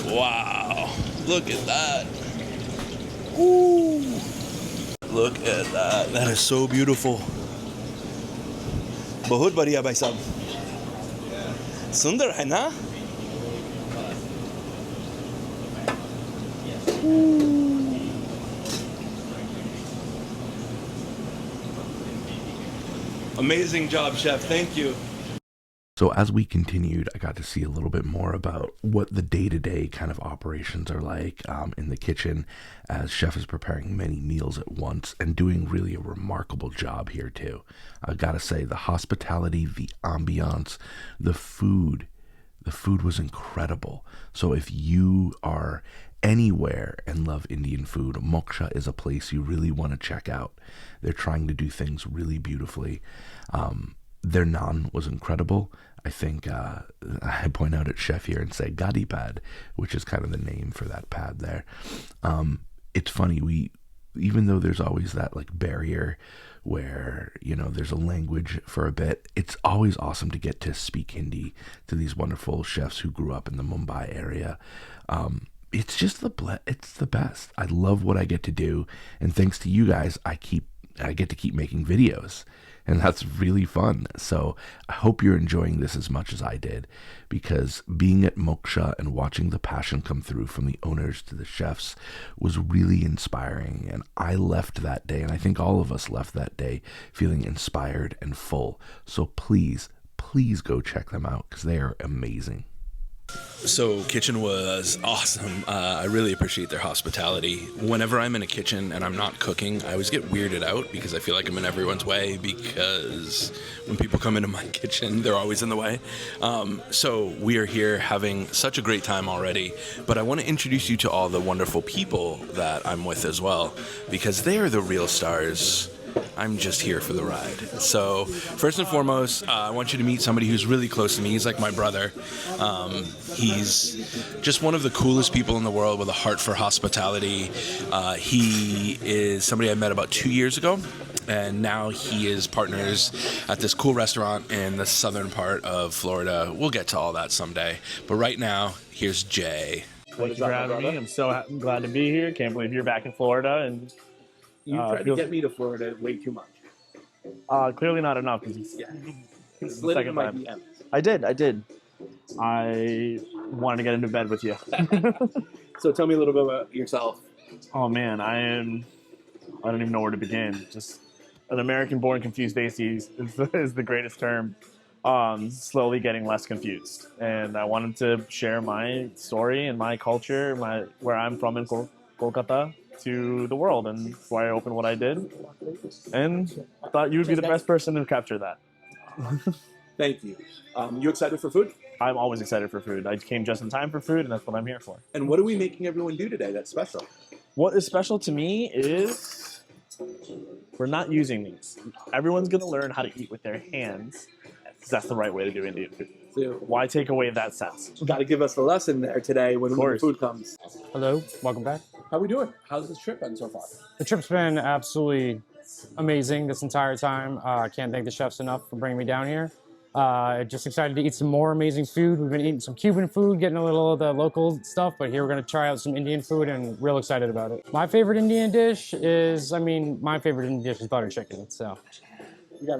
[SPEAKER 1] Wow, look at that. Ooh, look at that. That is so beautiful. बहुत बढ़िया भाई साहब. सुंदर है ना? Amazing job, chef. Thank you. So as we continued, I got to see a little bit more about what the day-to-day kind of operations are like in the kitchen, as chef is preparing many meals at once and doing really a remarkable job here too. I gotta say, the hospitality, the ambiance, the food was incredible. So if you are anywhere and love Indian food, Moksha is a place you really want to check out. They're trying to do things really beautifully. Their naan was incredible. I think I point out at chef here and say gadi pad, which is kind of the name for that pad there. It's funny, even though there's always that like barrier where, you know, there's a language for a bit, it's always awesome to get to speak Hindi to these wonderful chefs who grew up in the Mumbai area. It's just it's the best. I love what I get to do, and thanks to you guys, I get to keep making videos, and that's really fun. So I hope you're enjoying this as much as I did, because being at Moksha and watching the passion come through from the owners to the chefs was really inspiring. And I left that day, and I think all of us left that day feeling inspired and full. So please go check them out, because they are amazing. So kitchen was awesome. I really appreciate their hospitality. Whenever I'm in a kitchen and I'm not cooking, I always get weirded out because I feel like I'm in everyone's way, because when people come into my kitchen, they're always in the way. So we are here having such a great time already, but I want to introduce you to all the wonderful people that I'm with as well, because they are the real stars. I'm just here for the ride. So first and foremost, I want you to meet somebody who's really close to me. He's like my brother. He's just one of the coolest people in the world with a heart for hospitality. He is somebody I met about 2 years ago, and now he is partners at this cool restaurant in the southern part of Florida. We'll get to all that someday. But right now, here's Jay.
[SPEAKER 9] Thanks for having me. I'm so glad to be here. Can't believe you're back in Florida. And
[SPEAKER 13] You tried to get me to Florida way too much.
[SPEAKER 9] clearly not enough.
[SPEAKER 13] Yeah.
[SPEAKER 9] The second time. I did. I wanted to get into bed with you.
[SPEAKER 13] So tell me a little bit about yourself.
[SPEAKER 9] Oh man, I don't even know where to begin. Just an American-born confused atheist is the greatest term. Slowly getting less confused, and I wanted to share my story and my culture, where I'm from in Kolkata, to the world, and that's why I opened what I did, and I thought you would be the best person to capture that.
[SPEAKER 13] Thank you. You excited for food?
[SPEAKER 9] I'm always excited for food. I came just in time for food, and that's what I'm here for.
[SPEAKER 13] And what are we making everyone do today that's special?
[SPEAKER 9] What is special to me is we're not using these. Everyone's going to learn how to eat with their hands, because that's the right way to do Indian food. So why take away that sense?
[SPEAKER 13] You got to give us the lesson there today when the food comes.
[SPEAKER 10] Hello, welcome back.
[SPEAKER 13] How we doing? How's this trip been so far?
[SPEAKER 10] The trip's been absolutely amazing this entire time. I can't thank the chefs enough for bringing me down here. Just excited to eat some more amazing food. We've been eating some Cuban food, getting a little of the local stuff, but here we're going to try out some Indian food, and real excited about it. My favorite Indian dish is butter chicken, so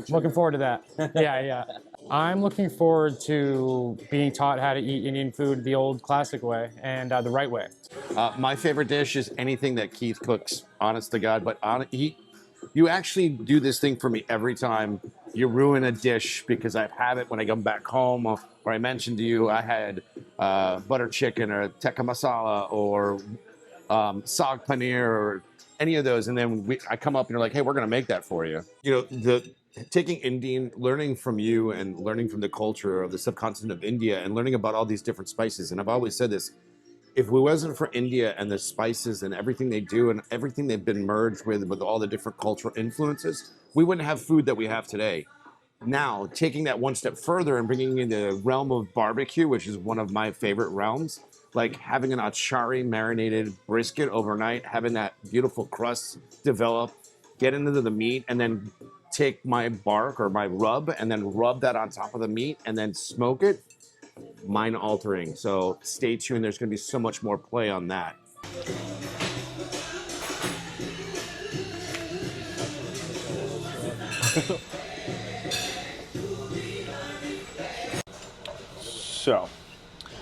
[SPEAKER 10] looking forward to that. Yeah. I'm looking forward to being taught how to eat Indian food the old classic way and the right way.
[SPEAKER 8] My favorite dish is anything that Keith cooks, honest to God. But you actually do this thing for me every time. You ruin a dish because I've had it when I come back home, or I mentioned to you I had butter chicken or tikka masala or saag paneer or any of those, and then I come up and you're like, hey, we're going to make that for you. You know, taking Indian, learning from you and learning from the culture of the subcontinent of India and learning about all these different spices. And I've always said this, if it wasn't for India and the spices and everything they do and everything they've been merged with all the different cultural influences, we wouldn't have food that we have today. Now, taking that one step further and bringing in the realm of barbecue, which is one of my favorite realms, like having an achari marinated brisket overnight, having that beautiful crust develop, get into the meat, and then take my bark or my rub and then rub that on top of the meat and then smoke it, mind altering. So stay tuned. There's going to be so much more play on that.
[SPEAKER 9] So,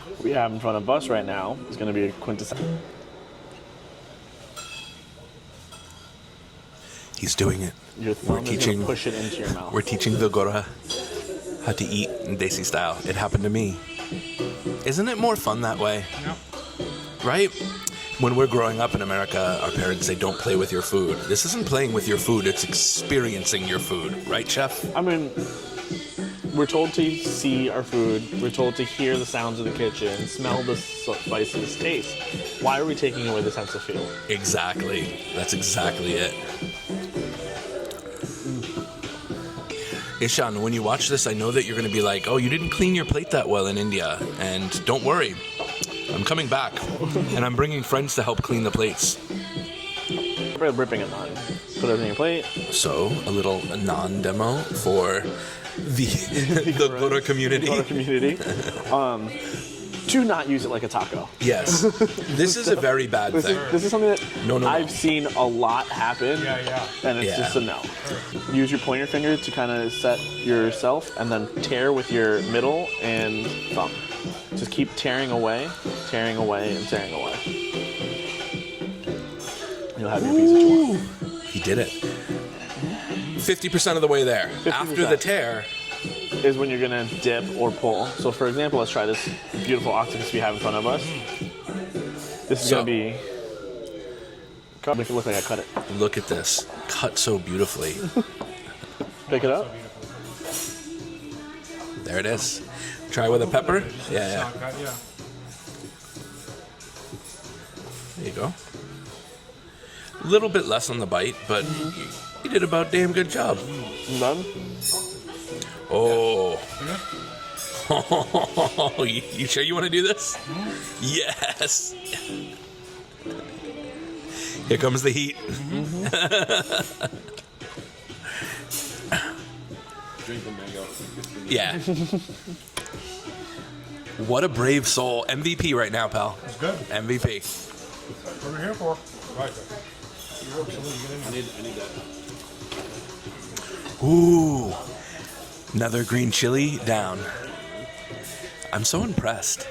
[SPEAKER 9] what we have in front of us right now is going to be a quintessential.
[SPEAKER 1] He's doing it.
[SPEAKER 9] Your thumb is gonna push it into your mouth.
[SPEAKER 1] We're teaching the Gora how to eat in Desi style. It happened to me. Isn't it more fun that way?
[SPEAKER 4] Yep.
[SPEAKER 1] Right? When we're growing up in America, our parents say, don't play with your food. This isn't playing with your food, it's experiencing your food. Right, chef?
[SPEAKER 9] I mean, we're told to see our food. We're told to hear the sounds of the kitchen, smell the spices, taste. Why are we taking away the sense of feel?
[SPEAKER 1] Exactly. That's exactly it. Ishan, when you watch this, I know that you're going to be like, oh, you didn't clean your plate that well in India. And don't worry, I'm coming back. And I'm bringing friends to help clean the plates.
[SPEAKER 9] We're ripping a naan. Put everything in your plate.
[SPEAKER 1] So, a little naan demo for the Gora community.
[SPEAKER 9] Gora community. Do not use it like a taco.
[SPEAKER 1] Yes. This is a very bad thing.
[SPEAKER 9] This is something that
[SPEAKER 1] No.
[SPEAKER 9] I've seen a lot happen. And it's just a no. Use your pointer finger to kind of set yourself and then tear with your middle and thumb. Just keep tearing away, and tearing away. You'll have your piece that you want.
[SPEAKER 1] He did it. 50% of the way there.
[SPEAKER 9] 50%.
[SPEAKER 1] After the tear
[SPEAKER 9] is when you're gonna dip or pull. So for example, let's try this beautiful octopus we have in front of us. This is gonna be. Make it look like I cut it.
[SPEAKER 1] Look at this. Cut so beautifully.
[SPEAKER 9] Pick it up.
[SPEAKER 1] There it is. Try with a pepper. Yeah. There you go. A little bit less on the bite, but you did about damn good job.
[SPEAKER 9] None?
[SPEAKER 1] Oh. You sure you want to do this? Yes. Here comes the heat.
[SPEAKER 3] Drink the mango.
[SPEAKER 1] Yeah. What a brave soul. MVP right now, pal.
[SPEAKER 4] That's good.
[SPEAKER 1] MVP.
[SPEAKER 4] What are we here for? Right.
[SPEAKER 3] I need that.
[SPEAKER 1] Ooh. Another green chili down. I'm so impressed.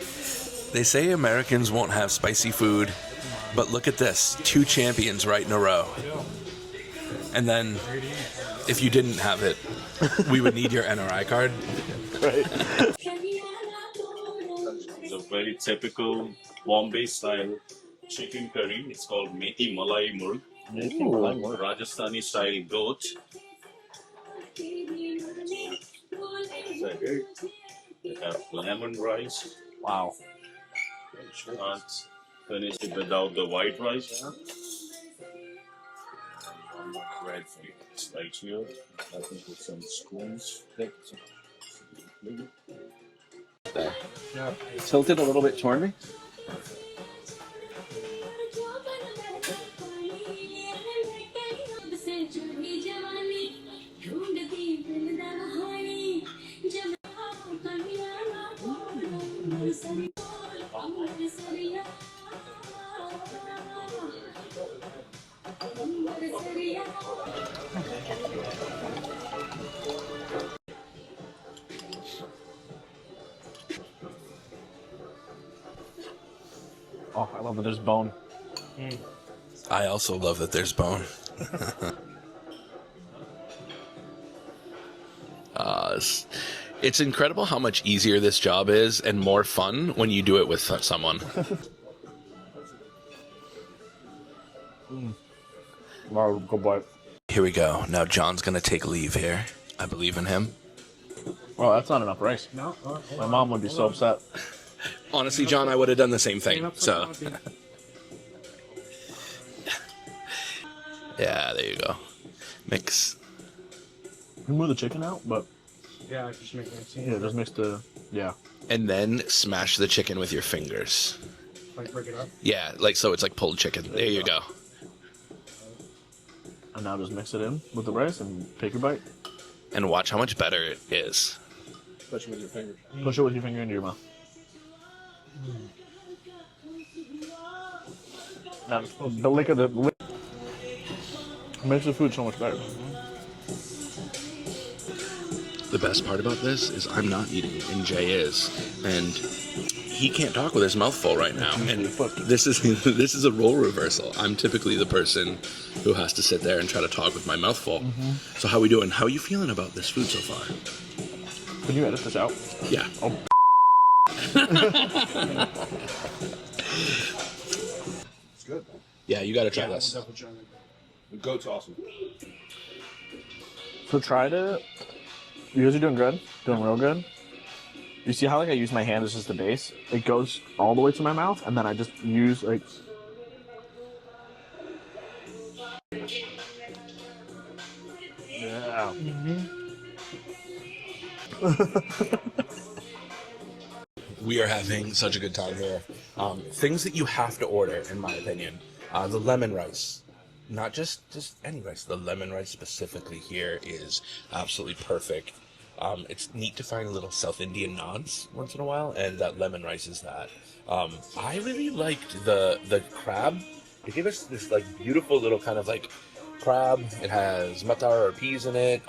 [SPEAKER 1] They say Americans won't have spicy food, but look at this. 2 champions right in a row. And then, if you didn't have it, we would need your NRI card.
[SPEAKER 9] Right.
[SPEAKER 11] It's a very typical Bombay style chicken curry. It's called Methi Malai Murg. Rajasthani style goat. They have lemon rice.
[SPEAKER 9] Wow.
[SPEAKER 11] Can't finish it without the white rice. Red it's right here. I think with some spoons.
[SPEAKER 9] There. Tilt it a little bit toward me. Oh, I love that there's bone.
[SPEAKER 1] I also love that there's bone. It's incredible how much easier this job is and more fun when you do it with someone.
[SPEAKER 9] Wow, good bite.
[SPEAKER 1] Here we go. Now John's going to take leave here. I believe in him.
[SPEAKER 9] Well, that's not enough rice. No. My mom would be so upset.
[SPEAKER 1] Honestly, John, I would have done the same thing. So, yeah, there you go. Mix.
[SPEAKER 9] You can move the chicken out, but
[SPEAKER 4] Yeah, just make it seem.
[SPEAKER 9] yeah, just mix the
[SPEAKER 1] And then smash the chicken with your fingers.
[SPEAKER 4] Like break it up.
[SPEAKER 1] Yeah, like so it's like pulled chicken. There you go.
[SPEAKER 9] And now just mix it in with the rice and take your bite.
[SPEAKER 1] And watch how much better it is.
[SPEAKER 3] Push it with your fingers.
[SPEAKER 9] Push it with your finger into your mouth. Now, the lick of the lick makes the food so much better.
[SPEAKER 1] The best part about this is I'm not eating, and Jay is, and he can't talk with his mouth full right now. And this is a role reversal. I'm typically the person who has to sit there and try to talk with my mouth full. So how we doing? How are you feeling about this food so far?
[SPEAKER 9] Can you edit this out?
[SPEAKER 1] Yeah.
[SPEAKER 9] Oh.
[SPEAKER 3] It's good.
[SPEAKER 1] Yeah, you got to try this.
[SPEAKER 3] The goat's awesome.
[SPEAKER 9] So try to. You guys are doing good. Doing real good. You see how like I use my hand as just the base? It goes all the way to my mouth, and then I just use like. Yeah.
[SPEAKER 1] We are having such a good time here. Things that you have to order, in my opinion. The lemon rice. Not just any rice. The lemon rice specifically here is absolutely perfect. It's neat to find little South Indian naans once in a while, and that lemon rice is that. I really liked the crab. They gave us this like beautiful little kind of like crab. It has matar or peas in it.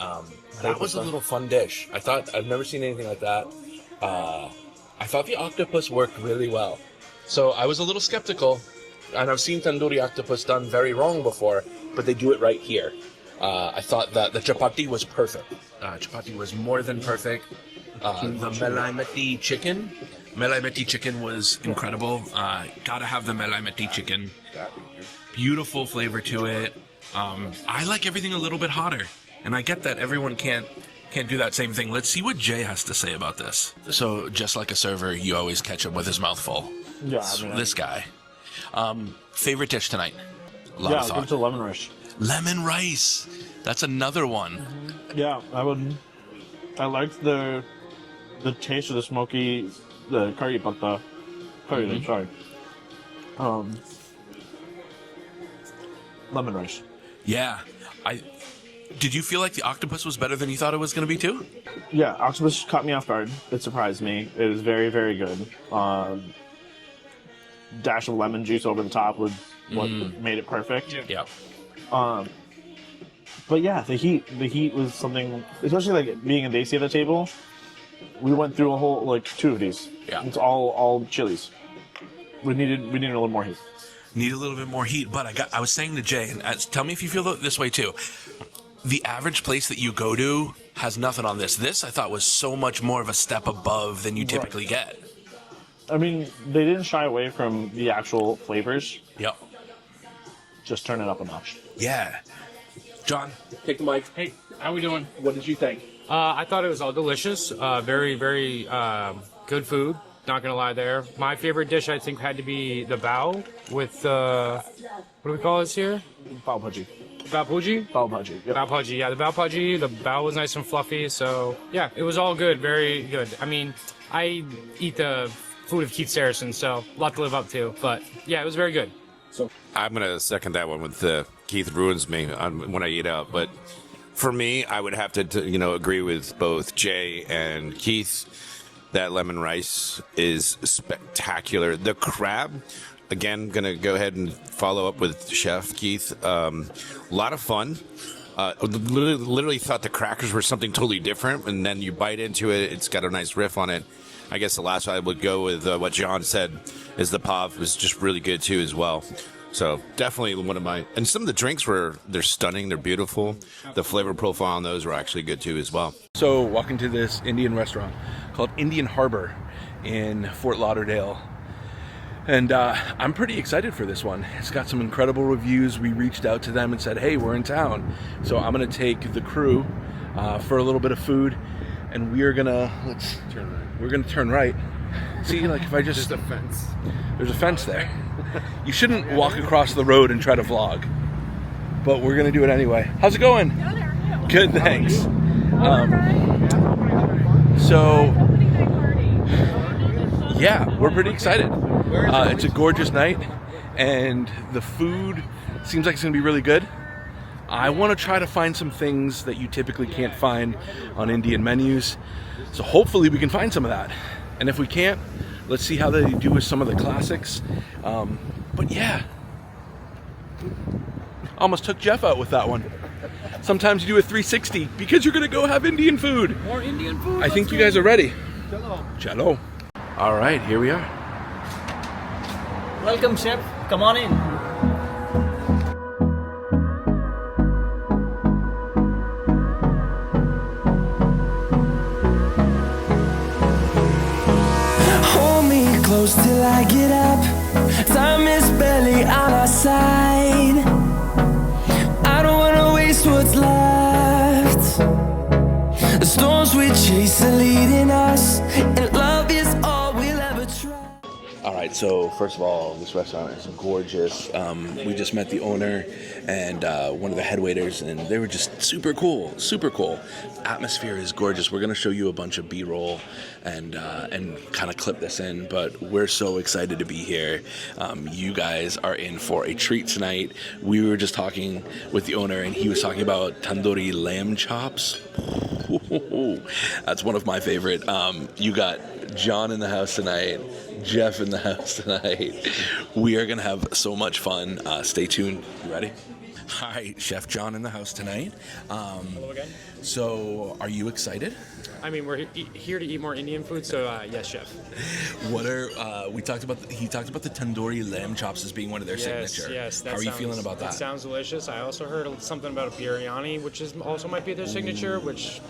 [SPEAKER 1] That was a little fun dish. I've never seen anything like that. I thought the octopus worked really well. So I was a little skeptical, and I've seen tandoori octopus done very wrong before, but they do it right here. I thought that the chapati was perfect. Chapati was more than perfect. The melai meti chicken was incredible. Gotta have the melai meti chicken. Beautiful flavor to it. I like everything a little bit hotter, and I get that everyone can't do that same thing. Let's see what Jay has to say about this. So, just like a server, you always catch him with his mouth full.
[SPEAKER 9] Yeah,
[SPEAKER 1] So this guy. Favorite dish tonight? A lot
[SPEAKER 9] Yeah,
[SPEAKER 1] of
[SPEAKER 9] I'll
[SPEAKER 1] thought.
[SPEAKER 9] give it to lemon rice.
[SPEAKER 1] Lemon rice. That's another one.
[SPEAKER 9] Yeah, I liked the taste of the smoky, the curry patra. Curry, sorry. Lemon rice.
[SPEAKER 1] Yeah. Did you feel like the octopus was better than you thought it was going to be too?
[SPEAKER 9] Yeah, octopus caught me off guard. It surprised me. It was very, very good. Dash of lemon juice over the top was what made it perfect.
[SPEAKER 1] Yeah.
[SPEAKER 9] But yeah, the heat was something, especially like being in Desi at the table. We went through a whole like 2 of these.
[SPEAKER 1] Yeah.
[SPEAKER 9] It's all chilies. We needed a little more heat.
[SPEAKER 1] Need a little bit more heat, but I was saying to Jay, and tell me if you feel this way too. The average place that you go to has nothing on this. This I thought was so much more of a step above than you typically get.
[SPEAKER 9] I mean, they didn't shy away from the actual flavors.
[SPEAKER 1] Yep.
[SPEAKER 9] Just turn it up a notch.
[SPEAKER 1] Yeah. John,
[SPEAKER 13] Take the mic.
[SPEAKER 10] Hey, how we doing?
[SPEAKER 13] What did you think?
[SPEAKER 10] I thought it was all delicious. Very, very good food. Not gonna lie there. My favorite dish, I think, had to be the bao with what do we call this here?
[SPEAKER 9] Bao bhaji.
[SPEAKER 10] Bao bhaji?
[SPEAKER 9] Bao bhaji. Yep.
[SPEAKER 10] Bao bhaji. Yeah, the bao bhaji. The bao was nice and fluffy. So yeah, it was all good. Very good. I mean, I eat the food of Keith Saracen, so a lot to live up to. But yeah, it was very good.
[SPEAKER 13] So
[SPEAKER 15] I'm going to second that one with Keith ruins me when I eat out. But for me, I would have to agree with both Jay and Keith. That lemon rice is spectacular. The crab, again, going to go ahead and follow up with Chef Keith. A lot of fun. Literally thought the crackers were something totally different, and then you bite into it. It's got a nice riff on it. I guess the last one I would go with what John said is the pav was just really good too as well. So definitely one of my, and some of the drinks they're stunning, they're beautiful. The flavor profile on those were actually good too as well.
[SPEAKER 1] So walking to this Indian restaurant called Indian Harbor in Fort Lauderdale. And I'm pretty excited for this one. It's got some incredible reviews. We reached out to them and said, hey, we're in town. So I'm going to take the crew for a little bit of food. And we're going to, we're going to turn right. See, like if I just...
[SPEAKER 8] There's a fence.
[SPEAKER 1] There's a fence there. You shouldn't walk across the road and try to vlog. But we're going to do it anyway. How's it going?
[SPEAKER 16] Good, how are you?
[SPEAKER 1] Good, thanks. Yeah, we're pretty excited. It's a gorgeous night, and the food seems like it's going to be really good. I want to try to find some things that you typically can't find on Indian menus. So hopefully we can find some of that. And if we can't, let's see how they do with some of the classics. But yeah, almost took Jeff out with that one. Sometimes you do a 360 because you're gonna go have Indian food.
[SPEAKER 10] More Indian food.
[SPEAKER 1] I think you guys are ready. Cello. All right, here we are.
[SPEAKER 14] Welcome, chef. Come on in.
[SPEAKER 5] Hold me close till I get up. Time is barely on our side. I don't wanna waste what's left. The storms we chase are leading us, and love is all we'll ever try.
[SPEAKER 1] All right, so first of all, this restaurant is gorgeous. We just met the owner and one of the head waiters, and they were just super cool, super cool. Atmosphere is gorgeous. We're gonna show you a bunch of B-roll and kind of clip this in, but we're so excited to be here. You guys are in for a treat tonight. We were just talking with the owner, and he was talking about tandoori lamb chops. That's one of my favorite. You got John in the house tonight, Jeff in the house tonight. We are gonna have so much fun. Stay tuned. You ready? Hi, Chef John in the house tonight.
[SPEAKER 10] Hello again.
[SPEAKER 1] So, are you excited?
[SPEAKER 10] I mean, we're here to eat more Indian food, so yes, chef.
[SPEAKER 1] What are he talked about the tandoori lamb chops as being one of their signature.
[SPEAKER 10] Yes.
[SPEAKER 1] How are you feeling about that?
[SPEAKER 10] That sounds delicious. I also heard something about a biryani, which is also might be their signature. Which,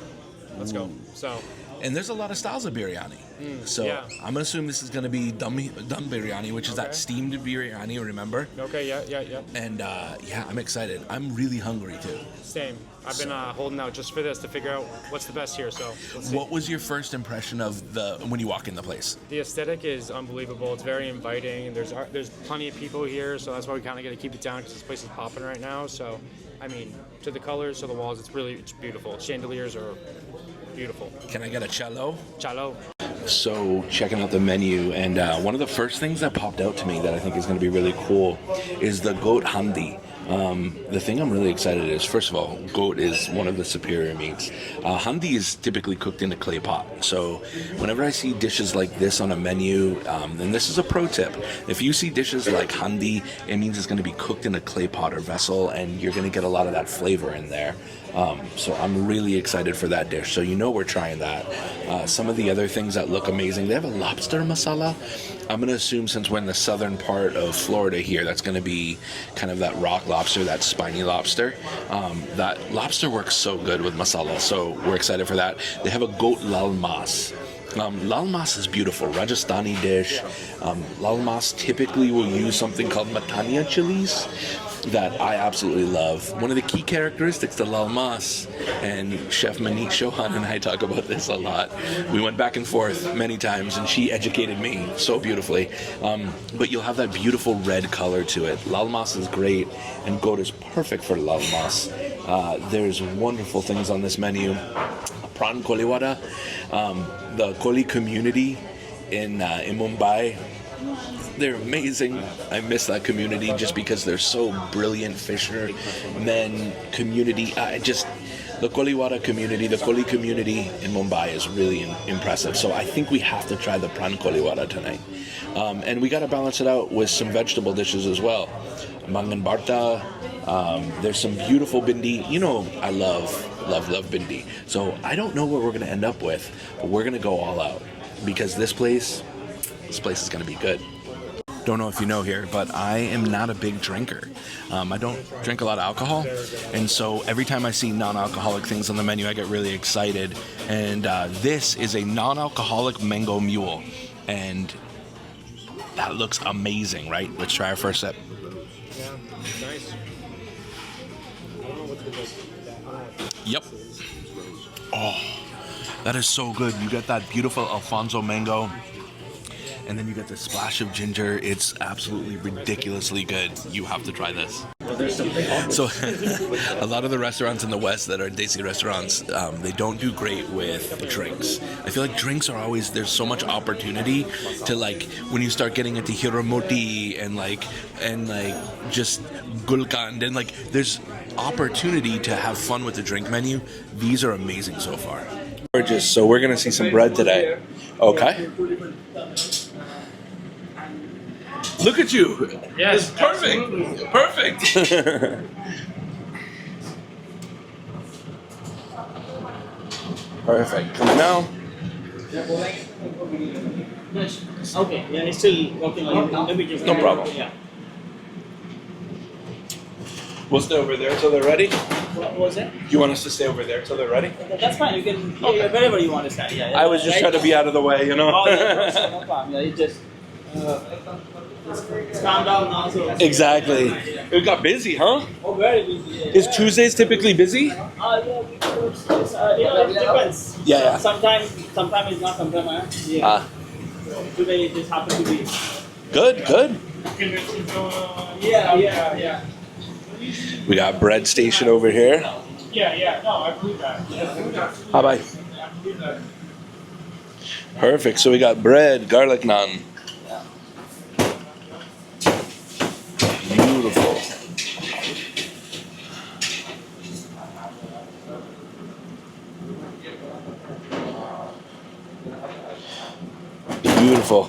[SPEAKER 10] let's go. So.
[SPEAKER 1] And there's a lot of styles of biryani. So
[SPEAKER 10] yeah.
[SPEAKER 1] I'm gonna assume this is gonna be dum biryani, which is that steamed biryani. Remember?
[SPEAKER 10] Okay. Yeah.
[SPEAKER 1] And yeah, I'm excited. I'm really hungry too.
[SPEAKER 10] Same. I've been holding out just for this to figure out what's the best here. So let's see.
[SPEAKER 1] What was your first impression of when you walk in the place?
[SPEAKER 10] The aesthetic is unbelievable. It's very inviting, and there's plenty of people here, so that's why we kind of got to keep it down because this place is popping right now. So, I mean, to the colors, to the walls, it's beautiful. Chandeliers are beautiful.
[SPEAKER 1] Can I get a cello?
[SPEAKER 10] Cello.
[SPEAKER 1] So checking out the menu, and one of the first things that popped out to me that I think is going to be really cool is the goat handi. The thing I'm really excited is, first of all, goat is one of the superior meats. Handi is typically cooked in a clay pot. So whenever I see dishes like this on a menu, and this is a pro tip, if you see dishes like handi, it means it's going to be cooked in a clay pot or vessel, and you're going to get a lot of that flavor in there. So I'm really excited for that dish. So you know we're trying that. Some of the other things that look amazing, they have a lobster masala. I'm going to assume since we're in the southern part of Florida here, that's going to be kind of that rock lobster, that spiny lobster. That lobster works so good with masala, so we're excited for that. They have a goat lal mas. Lal mas is beautiful, Rajasthani dish. Lal mas typically will use something called matania chilies that I absolutely love. One of the key characteristics to lal mas, and Chef Manique Chauhan and I talk about this a lot. We went back and forth many times, and she educated me so beautifully. But you'll have that beautiful red color to it. Lal mas is great, and goat is perfect for lal mas. There's wonderful things on this menu. Prawn koliwada, the Koli community in Mumbai. They're amazing. I miss that community just because they're so brilliant fishermen community. The Koliwada community, the Koli community in Mumbai is really impressive. So I think we have to try the prawn koliwada tonight. And we got to balance it out with some vegetable dishes as well. Mangan Barta. There's some beautiful bindi. You know I love bindi. So I don't know what we're going to end up with, but we're going to go all out because this place is going to be good. Don't know if you know here, but I am not a big drinker. I don't drink a lot of alcohol, and so every time I see non-alcoholic things on the menu, I get really excited. And this is a non-alcoholic mango mule, and that looks amazing, right? Let's try our first sip.
[SPEAKER 10] Yeah, nice. I don't know what to do with that.
[SPEAKER 1] Yep. Oh, that is so good. You get that beautiful Alfonso mango, and then you get the splash of ginger. It's absolutely ridiculously good. You have to try this. So a lot of the restaurants in the West that are desi restaurants, they don't do great with drinks. I feel like drinks are always, there's so much opportunity to like, when you start getting into hiramoti and just gulkand and like, there's opportunity to have fun with the drink menu. These are amazing so far. Gorgeous. So we're gonna see some bread today. Okay. Look at you.
[SPEAKER 4] Yes,
[SPEAKER 1] It's perfect. Perfect. Perfect. Come now.
[SPEAKER 14] Okay, yeah, it's still working on it. Let me just.
[SPEAKER 1] No problem.
[SPEAKER 14] Yeah.
[SPEAKER 1] We'll stay over there till they're ready.
[SPEAKER 14] What was that?
[SPEAKER 1] You want us to stay over there till they're ready?
[SPEAKER 14] That's fine. You can wherever you want to stand. Yeah.
[SPEAKER 1] I was just trying to be out of the way, you know.
[SPEAKER 14] Oh, yeah, no problem. Yeah, you just calm down now. So.
[SPEAKER 1] Exactly. It got busy, huh?
[SPEAKER 14] Oh, very busy. Yeah.
[SPEAKER 1] Is Tuesdays typically busy?
[SPEAKER 14] Yeah, because it depends.
[SPEAKER 1] Yeah.
[SPEAKER 14] Sometimes it's not. Sometimes. Yeah. Today it just happened to be.
[SPEAKER 1] Good.
[SPEAKER 14] Yeah.
[SPEAKER 1] We got bread station over here.
[SPEAKER 4] Yeah. No, I believe that.
[SPEAKER 1] Hi, bye. Perfect. So we got bread, garlic naan. Beautiful. Beautiful.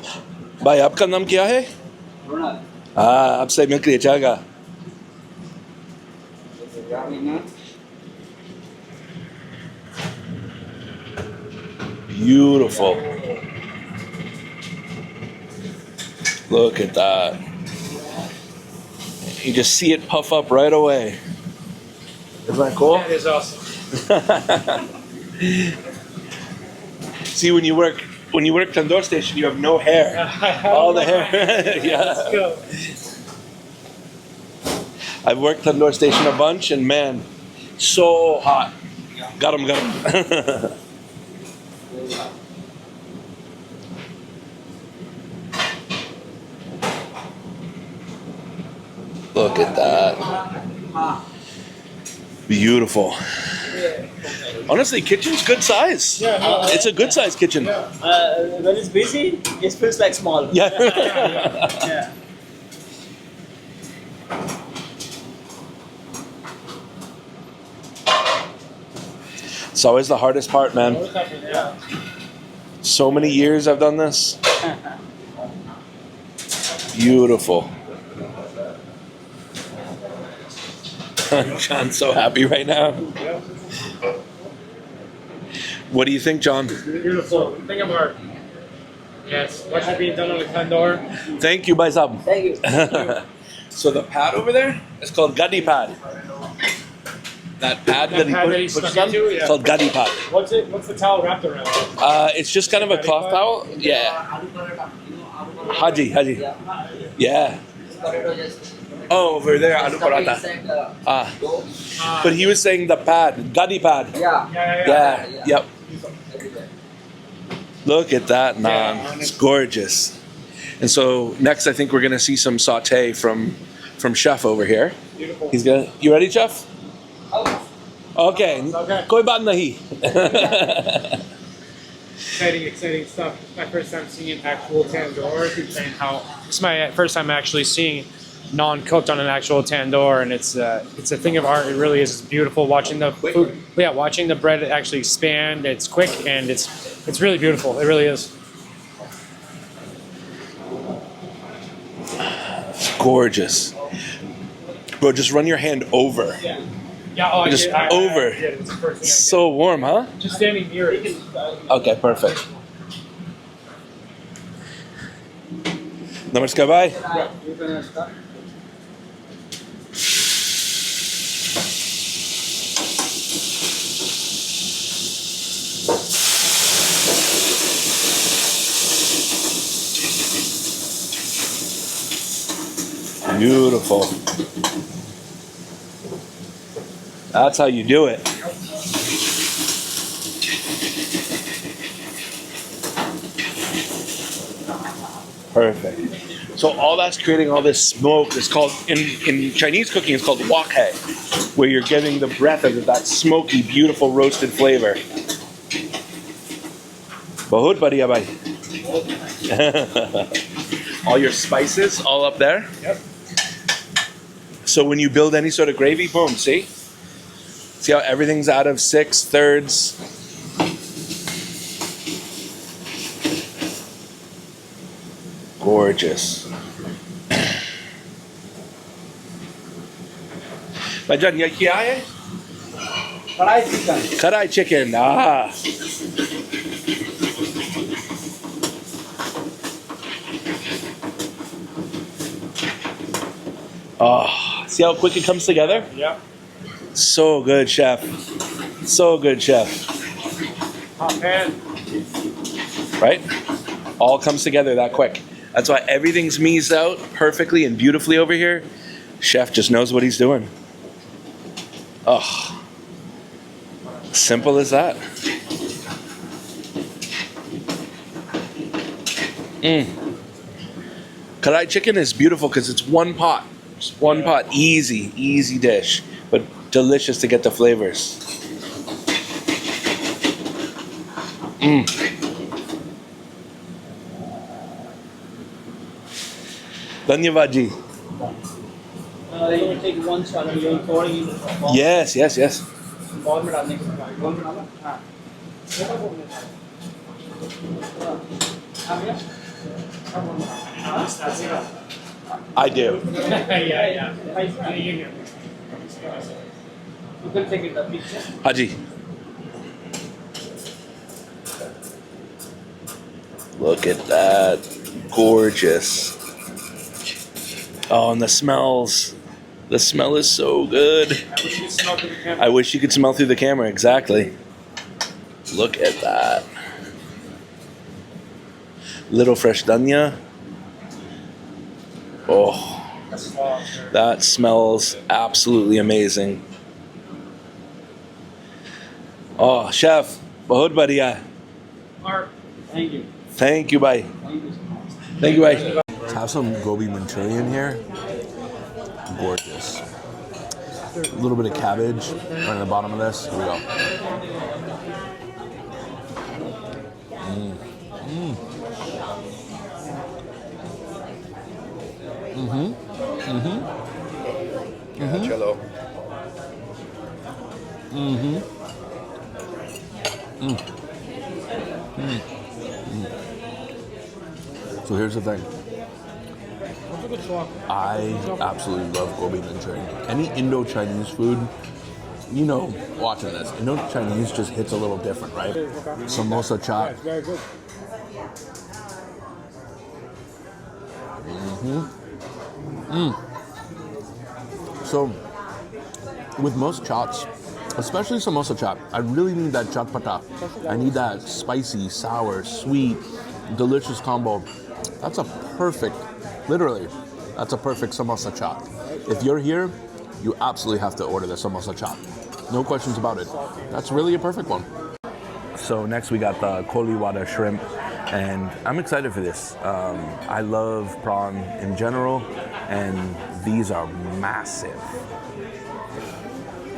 [SPEAKER 1] भाई आपका नाम क्या है? हाँ, आपसे मिलकर अच्छा लगा. Beautiful. Look at that. You just see it puff up right away. Isn't that cool?
[SPEAKER 4] That is awesome.
[SPEAKER 1] See, when you work tandoor station, you have no hair. All the hair. Yeah.
[SPEAKER 4] Let's go.
[SPEAKER 1] I've worked tandoor station a bunch, and man, so hot. Got him. Look at that. Beautiful. Honestly, kitchen's good size. It's a good size kitchen.
[SPEAKER 14] When it's busy, it feels like small.
[SPEAKER 1] Yeah.
[SPEAKER 14] Yeah.
[SPEAKER 1] It's always the hardest part, man. So many years I've done this. Beautiful. John's so happy right now. What do you think, John?
[SPEAKER 4] Beautiful. Think of art. Yes. What should be done on the tandoor?
[SPEAKER 1] Thank you, Bhai Sahab.
[SPEAKER 14] Thank you.
[SPEAKER 1] So the pad over there is called gadi pad. That pad that he puts on, it's called gadi pad.
[SPEAKER 4] What's the towel wrapped around?
[SPEAKER 1] It's just kind of a cloth towel. Yeah. Haji. Yeah. Oh, over there, aloo paratha. But he was saying the pad, gadi pad. Yeah. Yep. Look at that naan. It's gorgeous. And so next, I think we're gonna see some sauté from Chef over here.
[SPEAKER 4] Beautiful.
[SPEAKER 1] You ready, Chef? Okay. Koi baat nahi.
[SPEAKER 4] Exciting stuff. It's my first time seeing an actual tandoor. It's my first time actually seeing naan cooked on an actual tandoor, and it's a thing of art. It really is. It's beautiful watching the food. Yeah, watching the bread actually expand. It's quick and it's really beautiful. It really is.
[SPEAKER 1] It's gorgeous. Bro, just run your hand over.
[SPEAKER 4] Yeah.
[SPEAKER 1] Just over. It's so warm, huh?
[SPEAKER 4] Just standing near it.
[SPEAKER 1] Okay, perfect. Namaskar, bye. Beautiful. That's how you do it. Perfect. So all that's creating all this smoke is called, in Chinese cooking, it's called wok hei, where you're getting the breath of that smoky, beautiful roasted flavor. Bahut badhiya bhai. All your spices all up there.
[SPEAKER 4] Yep.
[SPEAKER 1] So when you build any sort of gravy, boom, see? See how everything's out of 6/3? Gorgeous. Bajan, ye kya hai?
[SPEAKER 14] Karai chicken.
[SPEAKER 1] Karai chicken. Ah. Oh, see how quick it comes together?
[SPEAKER 4] Yeah.
[SPEAKER 1] So good, chef. So good, chef.
[SPEAKER 4] Hot pan.
[SPEAKER 1] Right? All comes together that quick. That's why everything's meased out perfectly and beautifully over here. Chef just knows what he's doing. Oh, simple as that. Karai chicken is beautiful because it's one pot. Just one pot, easy dish, but delicious to get the flavors. Dhanyavad ji.
[SPEAKER 14] You take one shot and you're pouring in the bowl.
[SPEAKER 1] Yes.
[SPEAKER 14] Bowl में डालने के बाद bowl में डालो हाँ छोटा bowl में डालो आ गया अब bowl में डालो
[SPEAKER 1] I do.
[SPEAKER 4] Yeah.
[SPEAKER 14] You can take it the picture.
[SPEAKER 1] Haji. Look at that. Gorgeous. Oh, and the smells. The smell is so good. I wish you could smell through the camera. Exactly. Look at that. Little fresh dhania. Oh, that smells absolutely amazing. Oh, chef, bahut badhiya.
[SPEAKER 14] Mark, thank you.
[SPEAKER 1] Thank you, bhai. Thank you, bhai.
[SPEAKER 6] Let's have some gobi Manchurian here. Gorgeous. A little bit of cabbage right on the bottom of this. Here we go.
[SPEAKER 1] Cello.
[SPEAKER 6] So here's the thing. I absolutely love gobi Manchurian. Any Indo-Chinese food, you know, watching this, Indo-Chinese just hits a little different, right? Samosa chop.
[SPEAKER 4] It's very good.
[SPEAKER 6] So, with most chops, especially samosa chop, I really need that chatpata. I need that spicy, sour, sweet, delicious combo. That's a perfect, literally, that's a perfect samosa chop. If you're here, you absolutely have to order the samosa chop. No questions about it. That's really a perfect one. So next we got the koliwada shrimp, and I'm excited for this. I love prawn in general, and these are massive.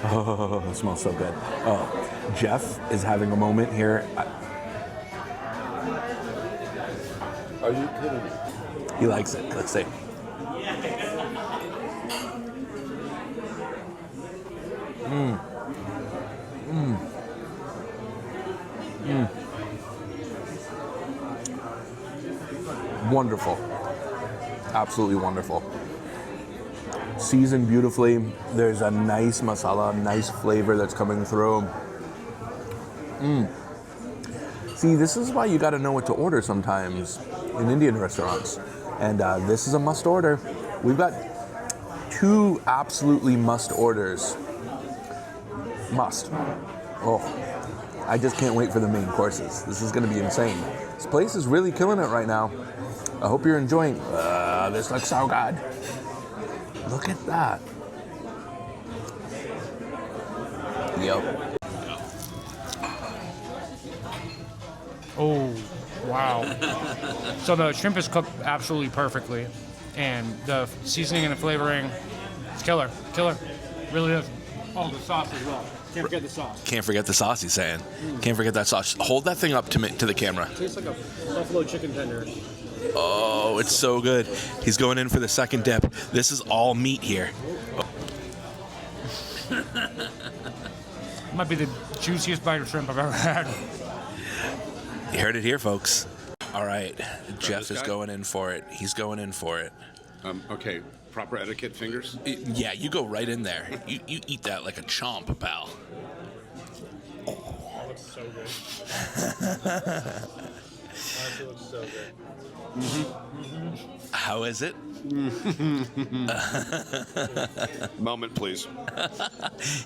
[SPEAKER 6] Oh, it smells so good. Oh, Jeff is having a moment here.
[SPEAKER 3] Are you kidding me?
[SPEAKER 6] He likes it. Let's see. Wonderful. Absolutely wonderful. Seasoned beautifully. There's a nice masala, nice flavor that's coming through. See, this is why you got to know what to order sometimes in Indian restaurants. And this is a must order. We've got 2 absolutely must orders. Must. Oh, I just can't wait for the main courses. This is going to be insane. This place is really killing it right now. I hope you're enjoying. This looks so good. Look at that. Yep.
[SPEAKER 10] Oh,
[SPEAKER 4] Wow. So the shrimp is cooked absolutely perfectly, and the seasoning and the flavoring, it's killer. Killer. Really is. Oh, the sauce as well. Can't forget the sauce.
[SPEAKER 1] Can't forget the sauce, he's saying. Can't forget that sauce. Hold that thing up to the camera.
[SPEAKER 10] Tastes like a buffalo chicken tender.
[SPEAKER 1] Oh, it's so good. He's going in for the second dip. This is all meat here.
[SPEAKER 4] Might be the juiciest bite of shrimp I've ever had.
[SPEAKER 1] You heard it here, folks. All right, Jeff is going in for it. He's going in for it.
[SPEAKER 8] Okay, proper etiquette fingers?
[SPEAKER 1] Yeah, you go right in there. You eat that like a chomp, pal.
[SPEAKER 4] That looks so good. Honestly, looks so good.
[SPEAKER 1] How is it?
[SPEAKER 8] Moment, please.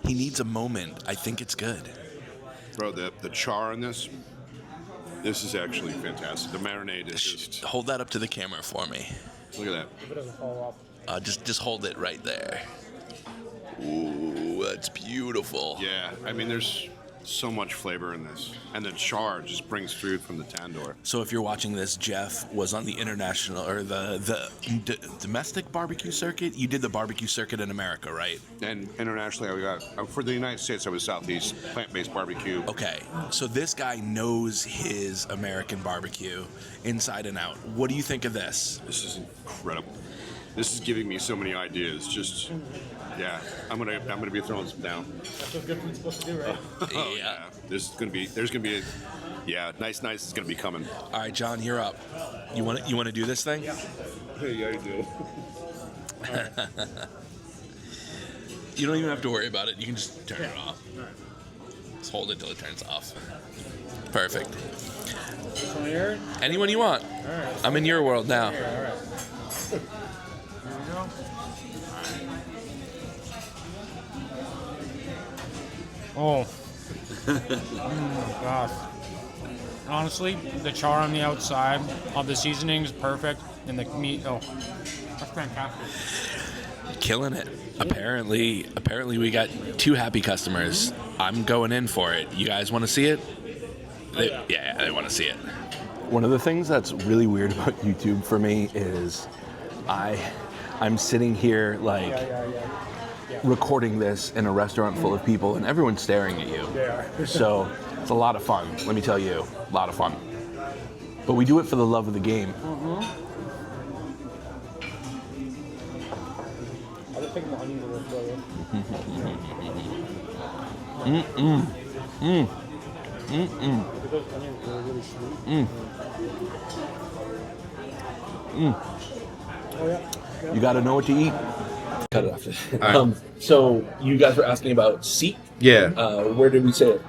[SPEAKER 1] He needs a moment. I think it's good.
[SPEAKER 8] Bro, the char on this is actually fantastic. The marinade is just...
[SPEAKER 1] Hold that up to the camera for me.
[SPEAKER 8] Look at that.
[SPEAKER 4] If it doesn't fall off.
[SPEAKER 1] Just hold it right there. Ooh, that's beautiful.
[SPEAKER 8] Yeah, I mean, there's so much flavor in this. And the char just brings through from the tandoor.
[SPEAKER 1] So if you're watching this, Jeff was on the international or the domestic barbecue circuit. You did the barbecue circuit in America, right?
[SPEAKER 8] And internationally, I got for the United States, I was Southeast plant-based barbecue.
[SPEAKER 1] Okay, so this guy knows his American barbecue inside and out. What do you think of this?
[SPEAKER 8] This is incredible. This is giving me so many ideas. Just, yeah, I'm gonna be throwing some down.
[SPEAKER 4] That's what good food's supposed to do, right?
[SPEAKER 8] Oh, yeah. There's gonna be nice is gonna be coming.
[SPEAKER 1] All right, John, you're up. You want to do this thing?
[SPEAKER 8] Yeah, I do.
[SPEAKER 1] You don't even have to worry about it. You can just turn it off. Just hold it till it turns off. Perfect. Anyone you want.
[SPEAKER 4] All right.
[SPEAKER 1] I'm in your world now.
[SPEAKER 4] All right. Here we go. Oh. Gosh. Honestly, the char on the outside of the seasoning is perfect, and the meat. Oh, that's fantastic.
[SPEAKER 1] Killing it. Apparently we got 2 happy customers. I'm going in for it. You guys want to see it? Yeah, they want to see it. One of the things that's really weird about YouTube for me is I'm sitting here like recording this in a restaurant full of people and everyone's staring at you.
[SPEAKER 4] They are.
[SPEAKER 1] So it's a lot of fun, let me tell you. A lot of fun. But we do it for the love of the game.
[SPEAKER 4] I was thinking the onions were really Those onions were really sweet. Oh, yeah.
[SPEAKER 1] You got to know what to eat. Cut it off. So you guys were asking about seek?
[SPEAKER 8] Yeah.
[SPEAKER 1] Where did we say it?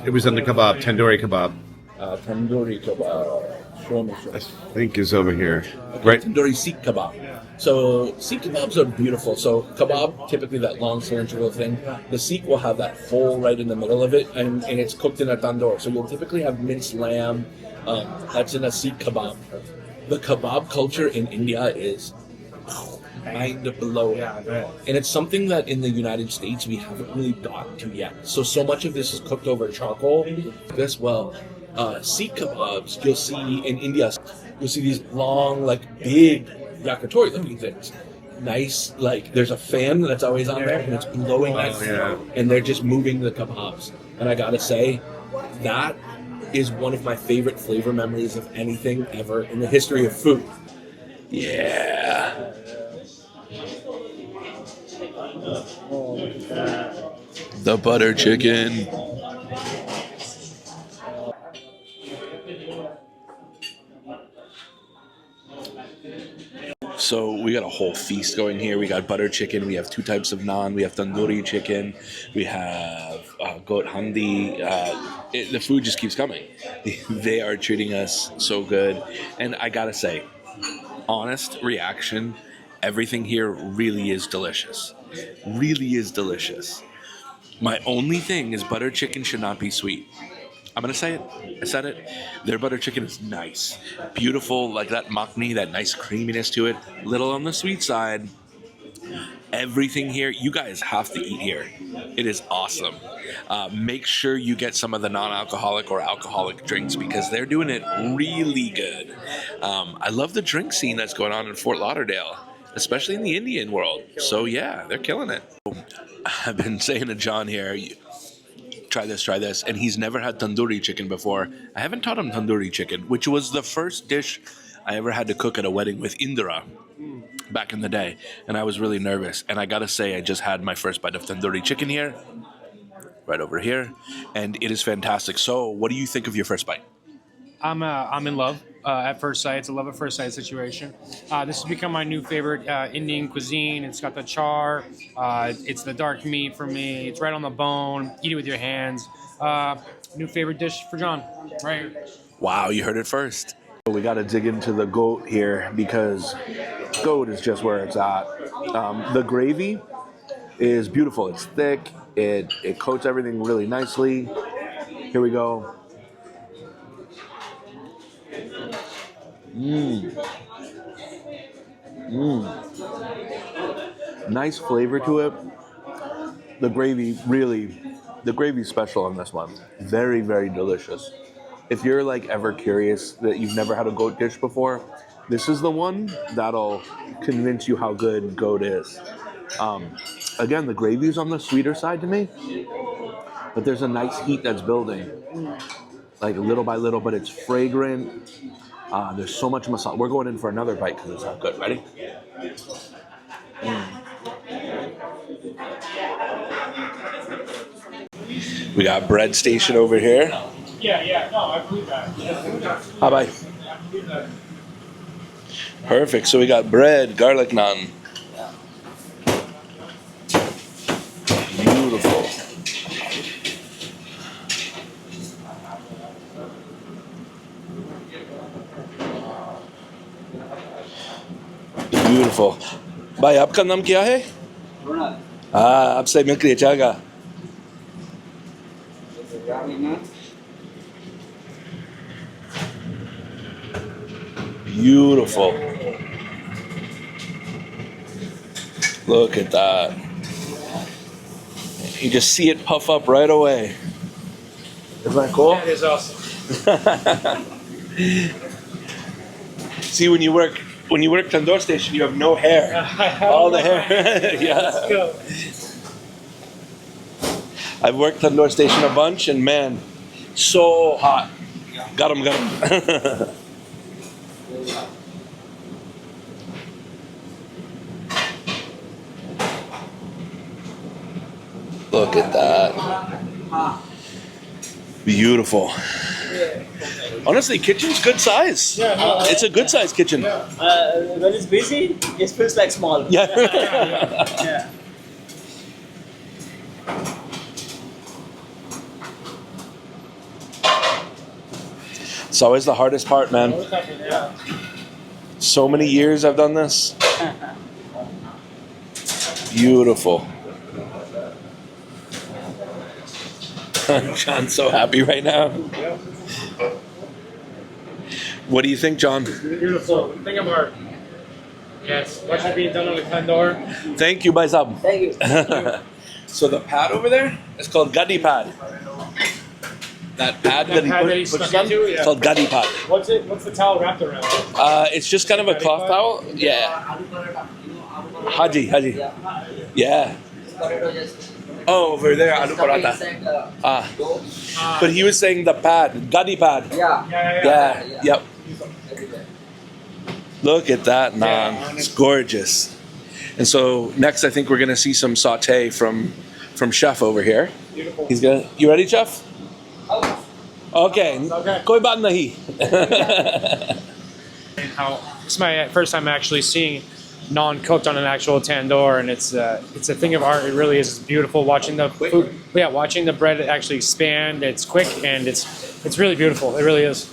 [SPEAKER 8] It was on the kebab, tandoori kebab.
[SPEAKER 1] Tandoori kebab. Show me.
[SPEAKER 8] I think is over here.
[SPEAKER 1] Okay,
[SPEAKER 8] Right.
[SPEAKER 1] Tandoori seek kebab. So seek kebabs are beautiful. So kebab, typically that long cylindrical thing. The seek will have that hole right in the middle of it, and it's cooked in a tandoor. So you'll typically have minced lamb. That's in a seek kebab. The kebab culture in India is mind blowing. And it's something that in the United States we haven't really gotten to yet. So much of this is cooked over charcoal. This, seek kebabs, you'll see in India, you'll see these long, like big yakitori looking things. Nice, like there's a fan that's always on there and it's blowing that smoke, and they're just moving the kebabs. And I gotta say, that is one of my favorite flavor memories of anything ever in the history of food. Yeah. The butter chicken. So we got a whole feast going here. We got butter chicken. We have 2 types of naan. We have tandoori chicken. We have goat handi. The food just keeps coming. They are treating us so good. And I gotta say, honest reaction, everything here really is delicious. Really is delicious. My only thing is butter chicken should not be sweet. I'm going to say it. I said it. Their butter chicken is nice. Beautiful, like that makhni, that nice creaminess to it. Little on the sweet side. everything here. You guys have to eat here. It is awesome. Make sure you get some of the non-alcoholic or alcoholic drinks because they're doing it really good. I love the drink scene that's going on in Fort Lauderdale, especially in the Indian world. So yeah, they're killing it. I've been saying to John here, try this, and he's never had tandoori chicken before. I haven't taught him tandoori chicken, which was the first dish I ever had to cook at a wedding with Indira back in the day, and I was really nervous. And I gotta say, I just had my first bite of tandoori chicken here, right over here, and it is fantastic. So, what do you think of your first bite?
[SPEAKER 4] I'm in love at first sight. It's a love at first sight situation. This has become my new favorite Indian cuisine. It's got the char. It's the dark meat for me. It's right on the bone. Eat it with your hands. New favorite dish for John. Right here.
[SPEAKER 1] Wow, you heard it first. We got to dig into the goat here because goat is just where it's at. The gravy is beautiful. It's thick. It coats everything really nicely. Here we go. Nice flavor to it. The gravy's special on this one. Very, very delicious. If you're like ever curious that you've never had a goat dish before, this is the one that'll convince you how good goat is. Again, the gravy's on the sweeter side to me, but there's a nice heat that's building, like little by little, but it's fragrant. There's so much masala. We're going in for another bite because it's that good. Ready? We got bread station over here.
[SPEAKER 4] Yeah. No, I believe that.
[SPEAKER 1] How about? Perfect. So we got bread, garlic naan. Beautiful. Beautiful. भाई आपका नाम क्या है? आपसे मिलकर अच्छा लगा. Beautiful. Look at that. You just see it puff up right away. Isn't that cool?
[SPEAKER 4] That is awesome.
[SPEAKER 1] See, when you work tandoor station, you have no hair. All the hair. Yeah.
[SPEAKER 4] Let's go.
[SPEAKER 1] I've worked tandoor station a bunch, and man, so hot. Got him. Look at that. Beautiful. Honestly, kitchen's good size. It's a good size kitchen.
[SPEAKER 14] When it's busy, it feels like small.
[SPEAKER 1] Yeah.
[SPEAKER 14] Yeah.
[SPEAKER 1] It's always the hardest part, man. So many years I've done this. Beautiful. John's so happy right now. What do you think, John?
[SPEAKER 4] Beautiful. Think of art. Yes. Watch it being done on the tandoor.
[SPEAKER 1] Thank you, Bhai Sahab.
[SPEAKER 14] Thank you.
[SPEAKER 1] So the pad over there is called Gadi pad. That pad that he puts on, it's called Gadi pad.
[SPEAKER 4] What's the towel wrapped around?
[SPEAKER 1] It's just kind of a cloth towel. Yeah. Haji. Yeah. Oh, over there, aloo paratha. But he was saying the pad, Gadi pad. Yeah. Yep. Look at that naan. It's gorgeous. And so next, I think we're gonna see some sauté from Chef over here.
[SPEAKER 4] Beautiful.
[SPEAKER 1] You ready, Chef? Okay. Koi baat nahi.
[SPEAKER 4] It's my first time actually seeing naan cooked on an actual tandoor, and it's a thing of art. It really is. It's beautiful watching the food. Yeah, watching the bread actually expand. It's quick and it's really beautiful. It really is.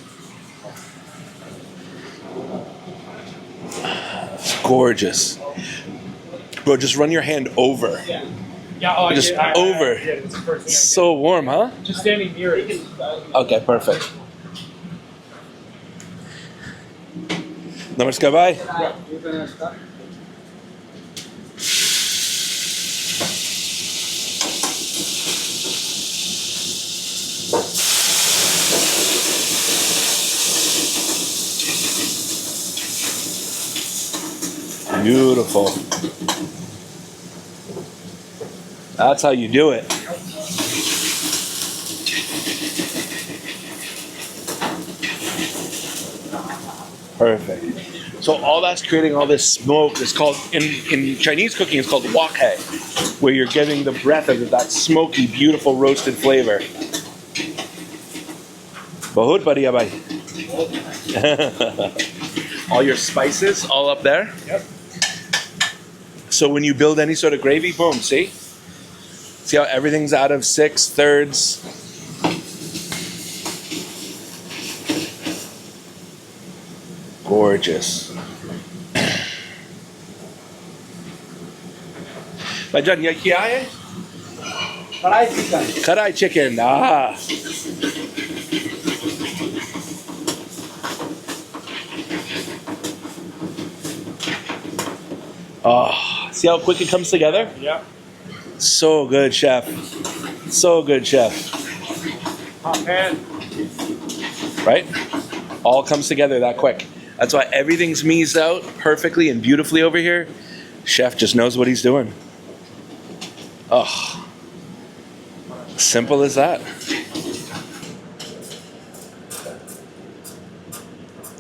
[SPEAKER 1] It's gorgeous. Bro, just run your hand over.
[SPEAKER 4] Yeah.
[SPEAKER 1] Just over. It's so warm, huh?
[SPEAKER 4] Just standing near it.
[SPEAKER 1] Okay, perfect. Namaskar, bye. Beautiful. That's how you do it. Perfect. So all that's creating all this smoke is called, in Chinese cooking, it's called wok hei, where you're getting the breath of that smoky, beautiful roasted flavor. Bahut badhiya bhai. All your spices all up there.
[SPEAKER 4] Yep.
[SPEAKER 1] So when you build any sort of gravy, boom, see? See how everything's out of 6/3? Gorgeous. Bhajan, ye kya hai?
[SPEAKER 14] Karai chicken.
[SPEAKER 1] Karai chicken. Ah. Oh, see how quick it comes together?
[SPEAKER 4] Yeah.
[SPEAKER 1] So good, chef. So good, chef.
[SPEAKER 4] Hot pan.
[SPEAKER 1] Right? All comes together that quick. That's why everything's meased out perfectly and beautifully over here. Chef just knows what he's doing. Oh, simple as that.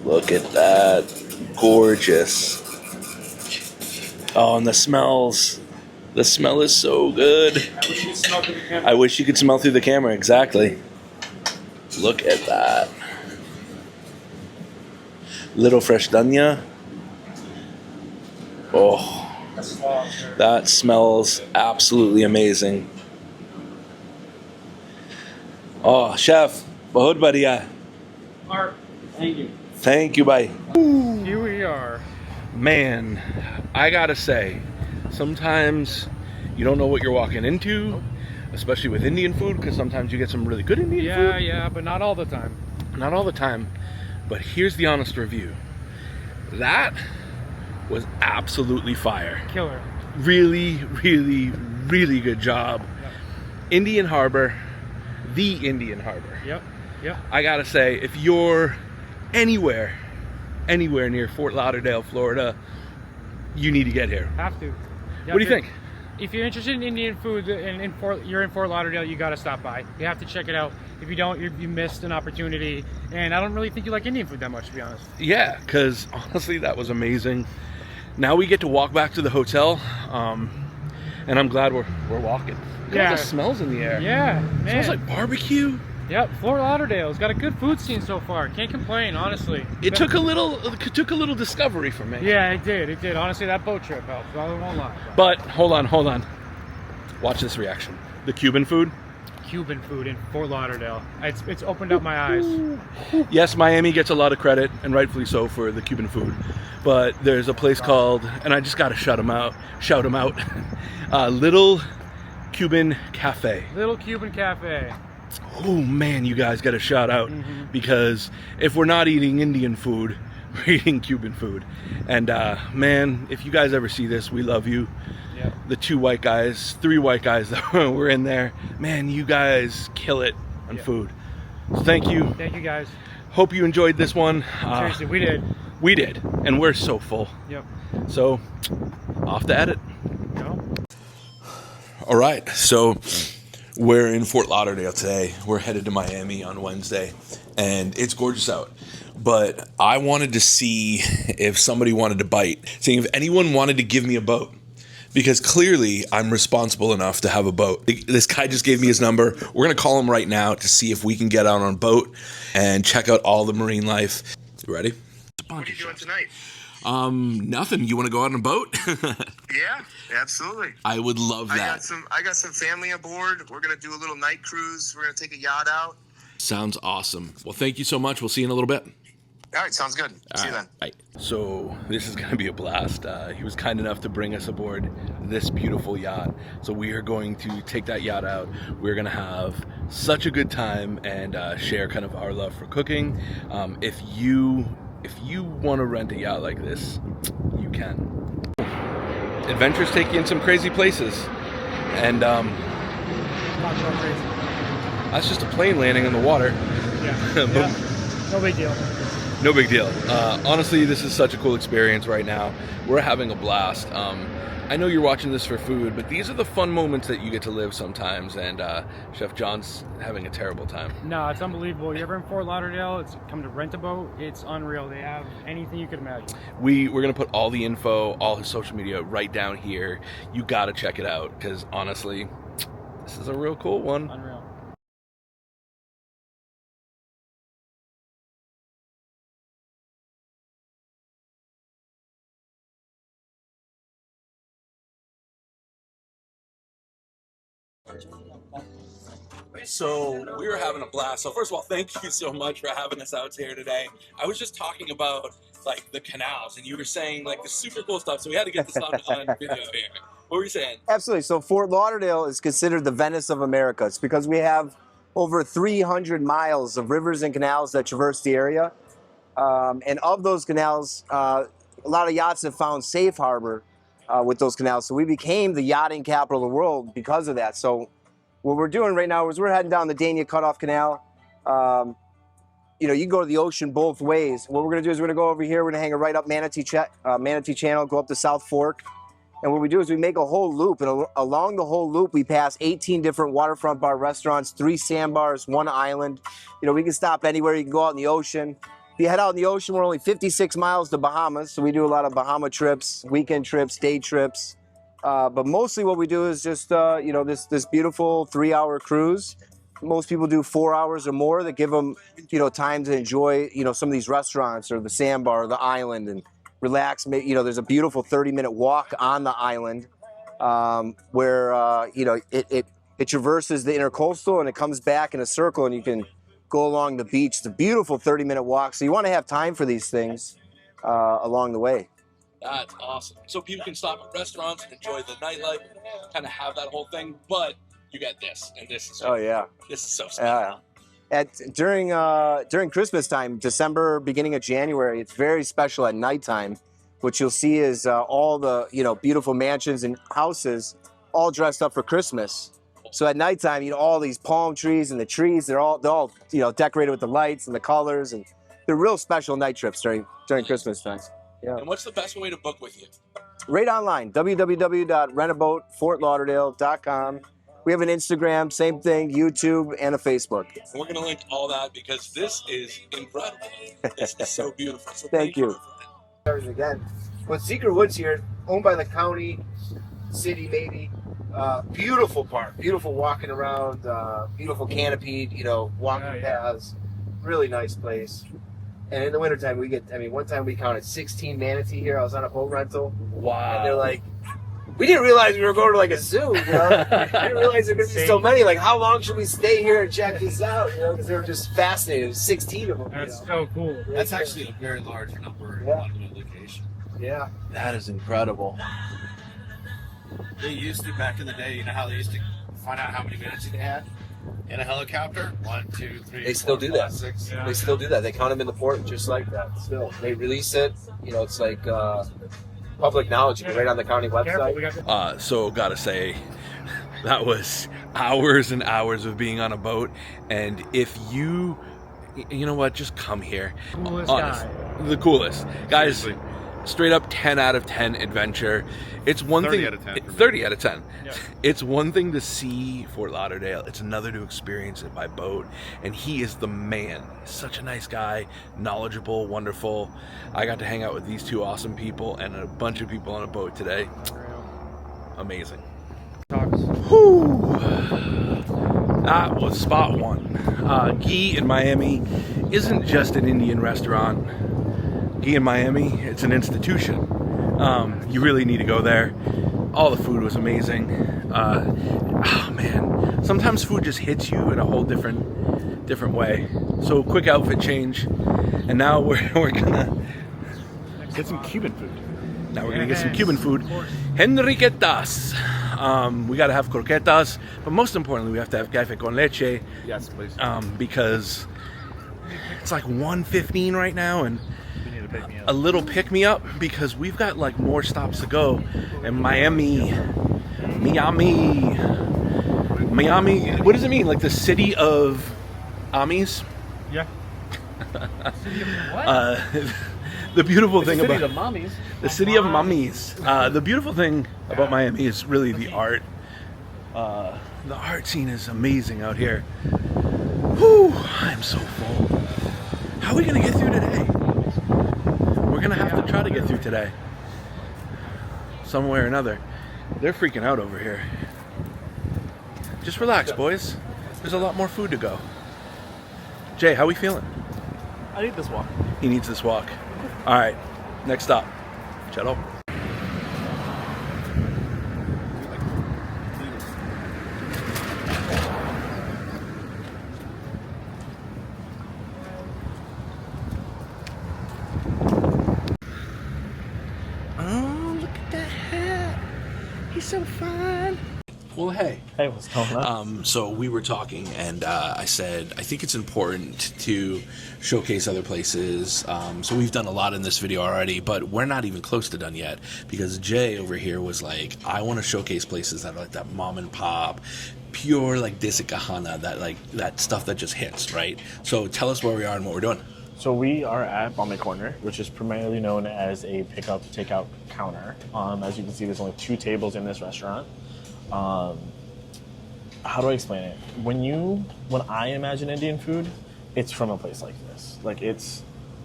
[SPEAKER 1] Look at that. Gorgeous. Oh, and the smells. The smell is so good. I wish you could smell through the camera. Exactly. Look at that. Little fresh dhania. Oh, that smells absolutely amazing. Oh, chef, bahut badhiya.
[SPEAKER 14] Mark, thank you.
[SPEAKER 1] Thank you, bye.
[SPEAKER 4] Here we are.
[SPEAKER 1] Man, I gotta say, sometimes you don't know what you're walking into, especially with Indian food, because sometimes you get some really good Indian food.
[SPEAKER 4] Yeah, but not all the time.
[SPEAKER 1] Not all the time, but here's the honest review. That was absolutely fire.
[SPEAKER 4] Killer.
[SPEAKER 1] Really, really, really good job.
[SPEAKER 4] Yep.
[SPEAKER 1] Indian Harbor, the Indian Harbor.
[SPEAKER 4] Yep.
[SPEAKER 1] I gotta say, if you're anywhere near Fort Lauderdale, Florida, you need to get here.
[SPEAKER 4] Have to. Yeah,
[SPEAKER 1] What do you think?
[SPEAKER 4] If you're interested in Indian food and you're in Fort Lauderdale, you got to stop by. You have to check it out. If you don't, you missed an opportunity. And I don't really think you like Indian food that much, to be honest.
[SPEAKER 1] Yeah, because honestly, that was amazing. Now we get to walk back to the hotel, and I'm glad we're walking. Look at all the smells in the air.
[SPEAKER 4] Yeah, man.
[SPEAKER 1] It smells like barbecue.
[SPEAKER 4] Yep, Fort Lauderdale's got a good food scene so far. Can't complain, honestly.
[SPEAKER 1] It took a little discovery for me.
[SPEAKER 4] Yeah, it did. Honestly, that boat trip helped. I won't lie.
[SPEAKER 1] But hold on. Watch this reaction. The Cuban food.
[SPEAKER 4] Cuban food in Fort Lauderdale. It's opened up my eyes.
[SPEAKER 1] Yes, Miami gets a lot of credit, and rightfully so, for the Cuban food. But there's a place called, and I just got to shout them out. Little Cuban Cafe.
[SPEAKER 4] Little Cuban Cafe.
[SPEAKER 1] Oh man, you guys got a shout out, because if we're not eating Indian food, we're eating Cuban food. And man, if you guys ever see this, we love you.
[SPEAKER 4] Yep.
[SPEAKER 1] The 3 white guys that were in there, man, you guys kill it on food. So thank you.
[SPEAKER 4] Thank you guys.
[SPEAKER 1] Hope you enjoyed this one.
[SPEAKER 4] Seriously, we did.
[SPEAKER 1] We did, and we're so full.
[SPEAKER 4] Yep.
[SPEAKER 1] So, off to edit. All right, so we're in Fort Lauderdale today. We're headed to Miami on Wednesday, and it's gorgeous out. But I wanted to see if somebody wanted to bite, seeing if anyone wanted to give me a boat. Because clearly I'm responsible enough to have a boat. This guy just gave me his number. We're going to call him right now to see if we can get out on a boat and check out all the marine life. You ready?
[SPEAKER 16] What are you doing tonight?
[SPEAKER 1] Nothing. You want to go out on a boat?
[SPEAKER 16] Yeah, absolutely.
[SPEAKER 1] I would love that.
[SPEAKER 16] I got some family aboard. We're gonna do a little night cruise. We're gonna take a yacht out.
[SPEAKER 1] Sounds awesome. Well, thank you so much. We'll see you in a little bit.
[SPEAKER 16] All right, sounds good. See you then.
[SPEAKER 1] Bye. So this is going to be a blast. He was kind enough to bring us aboard this beautiful yacht. So we are going to take that yacht out. We're going to have such a good time and share kind of our love for cooking. If you want to rent a yacht like this, you can. Adventures take you in some crazy places. And
[SPEAKER 4] Not so crazy.
[SPEAKER 1] that's just a plane landing in the water.
[SPEAKER 4] Yeah.
[SPEAKER 1] but
[SPEAKER 4] No big deal.
[SPEAKER 1] No big deal. Honestly, this is such a cool experience right now. We're having a blast. I know you're watching this for food, but these are the fun moments that you get to live sometimes, and Chef John's having a terrible time.
[SPEAKER 10] No, it's unbelievable. You ever in Fort Lauderdale? It's come to rent a boat. It's unreal. They have anything you could imagine.
[SPEAKER 1] We're going to put all the info, all his social media right down here. You got to check it out, because honestly, this is a real cool one.
[SPEAKER 10] Unreal.
[SPEAKER 17] So we were having a blast. So first of all, thank you so much for having us out here today. I was just talking about like the canals, and you were saying like the super cool stuff. So we had to get this on video here. What were you saying?
[SPEAKER 18] Absolutely. So Fort Lauderdale is considered the Venice of America. It's because we have over 300 miles of rivers and canals that traverse the area. And of those canals, a lot of yachts have found safe harbor with those canals. So we became the yachting capital of the world because of that. So what we're doing right now is we're heading down the Dania Cutoff Canal. You know, you can go to the ocean both ways. What we're going to do is we're going to go over here. We're going to hang a right up Manatee Channel, go up the South Fork. And what we do is we make a whole loop. And along the whole loop, we pass 18 different waterfront bar restaurants, 3 sandbars, 1 island. You know, we can stop anywhere. You can go out in the ocean. If you head out in the ocean, we're only 56 miles to Bahamas. So we do a lot of Bahama trips, weekend trips, day trips. But mostly what we do is just, you know, this beautiful 3-hour cruise. Most people do 4 hours or more that give them, you know, time to enjoy, you know, some of these restaurants or the sandbar or the island and relax. You know, there's a beautiful 30-minute walk on the island where, you know, it traverses the intercoastal and it comes back in a circle and you can go along the beach. It's a beautiful 30-minute walk. So you want to have time for these things along the way.
[SPEAKER 17] That's awesome. So people can stop at restaurants and enjoy the nightlife, kind of have that whole thing. But you got this, and this is this is so special.
[SPEAKER 18] During Christmas time, December, beginning of January, it's very special at nighttime. What you'll see is all the, you know, beautiful mansions and houses all dressed up for Christmas. So at nighttime, you know, all these palm trees and the trees, they're all you know, decorated with the lights and the colors, and they're real special night trips during Christmas time. Yeah.
[SPEAKER 17] And what's the best way to book with you?
[SPEAKER 18] Right online, www.rentaboatfortlauderdale.com. We have an Instagram, same thing, YouTube, and a Facebook.
[SPEAKER 17] We're going to link all that because this is incredible. This is so beautiful. So
[SPEAKER 18] Thank you. Again, well, Secret Woods here, owned by the county, city maybe. Beautiful park, beautiful walking around, beautiful canopied, you know, walking paths. Really nice place. And in the wintertime, we get, I mean, one time we counted 16 manatee here. I was on a boat rental.
[SPEAKER 17] Wow.
[SPEAKER 18] And they're like, we didn't realize we were going to like a zoo, you know? We didn't realize there were going to be so many. Like, how long should we stay here and check this out, you know? Because they were just fascinated. There's 16 of them.
[SPEAKER 10] That's so cool.
[SPEAKER 8] That's actually a very large number in one location.
[SPEAKER 18] Yeah.
[SPEAKER 6] That is incredible.
[SPEAKER 8] They used to, back in the day, you know how they used to find out how many minutes they had in a helicopter? 1, 2, 3.
[SPEAKER 18] They still do that.
[SPEAKER 8] 6.
[SPEAKER 18] They still do that. They count them in the port just like that. Still, they release it. You know, it's like public knowledge. You can right on the county website.
[SPEAKER 1] So gotta say, that was hours and hours of being on a boat. And if you know what, just come here.
[SPEAKER 10] Coolest
[SPEAKER 1] Honest,
[SPEAKER 10] guy.
[SPEAKER 1] the coolest guys.
[SPEAKER 3] Seriously.
[SPEAKER 1] Straight up 10 out of 10 adventure. It's one
[SPEAKER 3] 30
[SPEAKER 1] thing.
[SPEAKER 3] out of 10 for me.
[SPEAKER 1] 30 out of 10.
[SPEAKER 10] Yeah.
[SPEAKER 1] It's one thing to see Fort Lauderdale. It's another to experience it by boat. And he is the man. Such a nice guy, knowledgeable, wonderful. I got to hang out with these 2 awesome people and a bunch of people on a boat today. Amazing. Whew. That was spot one. Ghee in Miami isn't just an Indian restaurant. Ghee in Miami, it's an institution. You really need to go there. All the food was amazing. Oh man, sometimes food just hits you in a whole different way. So quick outfit change, and now we're gonna
[SPEAKER 6] get some Cuban food.
[SPEAKER 1] Now we're gonna get some Cuban food. Henriquetas. We gotta have croquetas, but most importantly, we have to have café con leche.
[SPEAKER 6] Yes, please.
[SPEAKER 1] Because it's like 1:15 right now, and a little pick me up because we've got like more stops to go. And Miami. What does it mean? Like the city of Amis?
[SPEAKER 10] Yeah.
[SPEAKER 1] The beautiful thing
[SPEAKER 9] city
[SPEAKER 1] about
[SPEAKER 9] of mummies.
[SPEAKER 1] the city of mummies. The beautiful thing about Miami is really the art. The art scene is amazing out here. Whew, I'm so full. How are we gonna get through today? We're gonna have to try to get through today. Some way or another. They're freaking out over here. Just relax, boys. There's a lot more food to go. Jay, how we feeling?
[SPEAKER 9] I need this walk.
[SPEAKER 1] He needs this walk. All right, next stop. Cello. Oh, look at that hat. He's so fun. Well, hey.
[SPEAKER 9] Hey, what's going on?
[SPEAKER 1] So we were talking, and I said, I think it's important to showcase other places. So we've done a lot in this video already, but we're not even close to done yet, because Jay over here was like, I want to showcase places that are like that mom and pop, pure like desi kahana, that stuff that just hits, right? So tell us where we are and what we're doing.
[SPEAKER 9] So we are at Bombay Corner, which is primarily known as a pick-up, take-out counter. As you can see, there's only 2 tables in this restaurant. How do I explain it? When I imagine Indian food, it's from a place like this. Like, it's,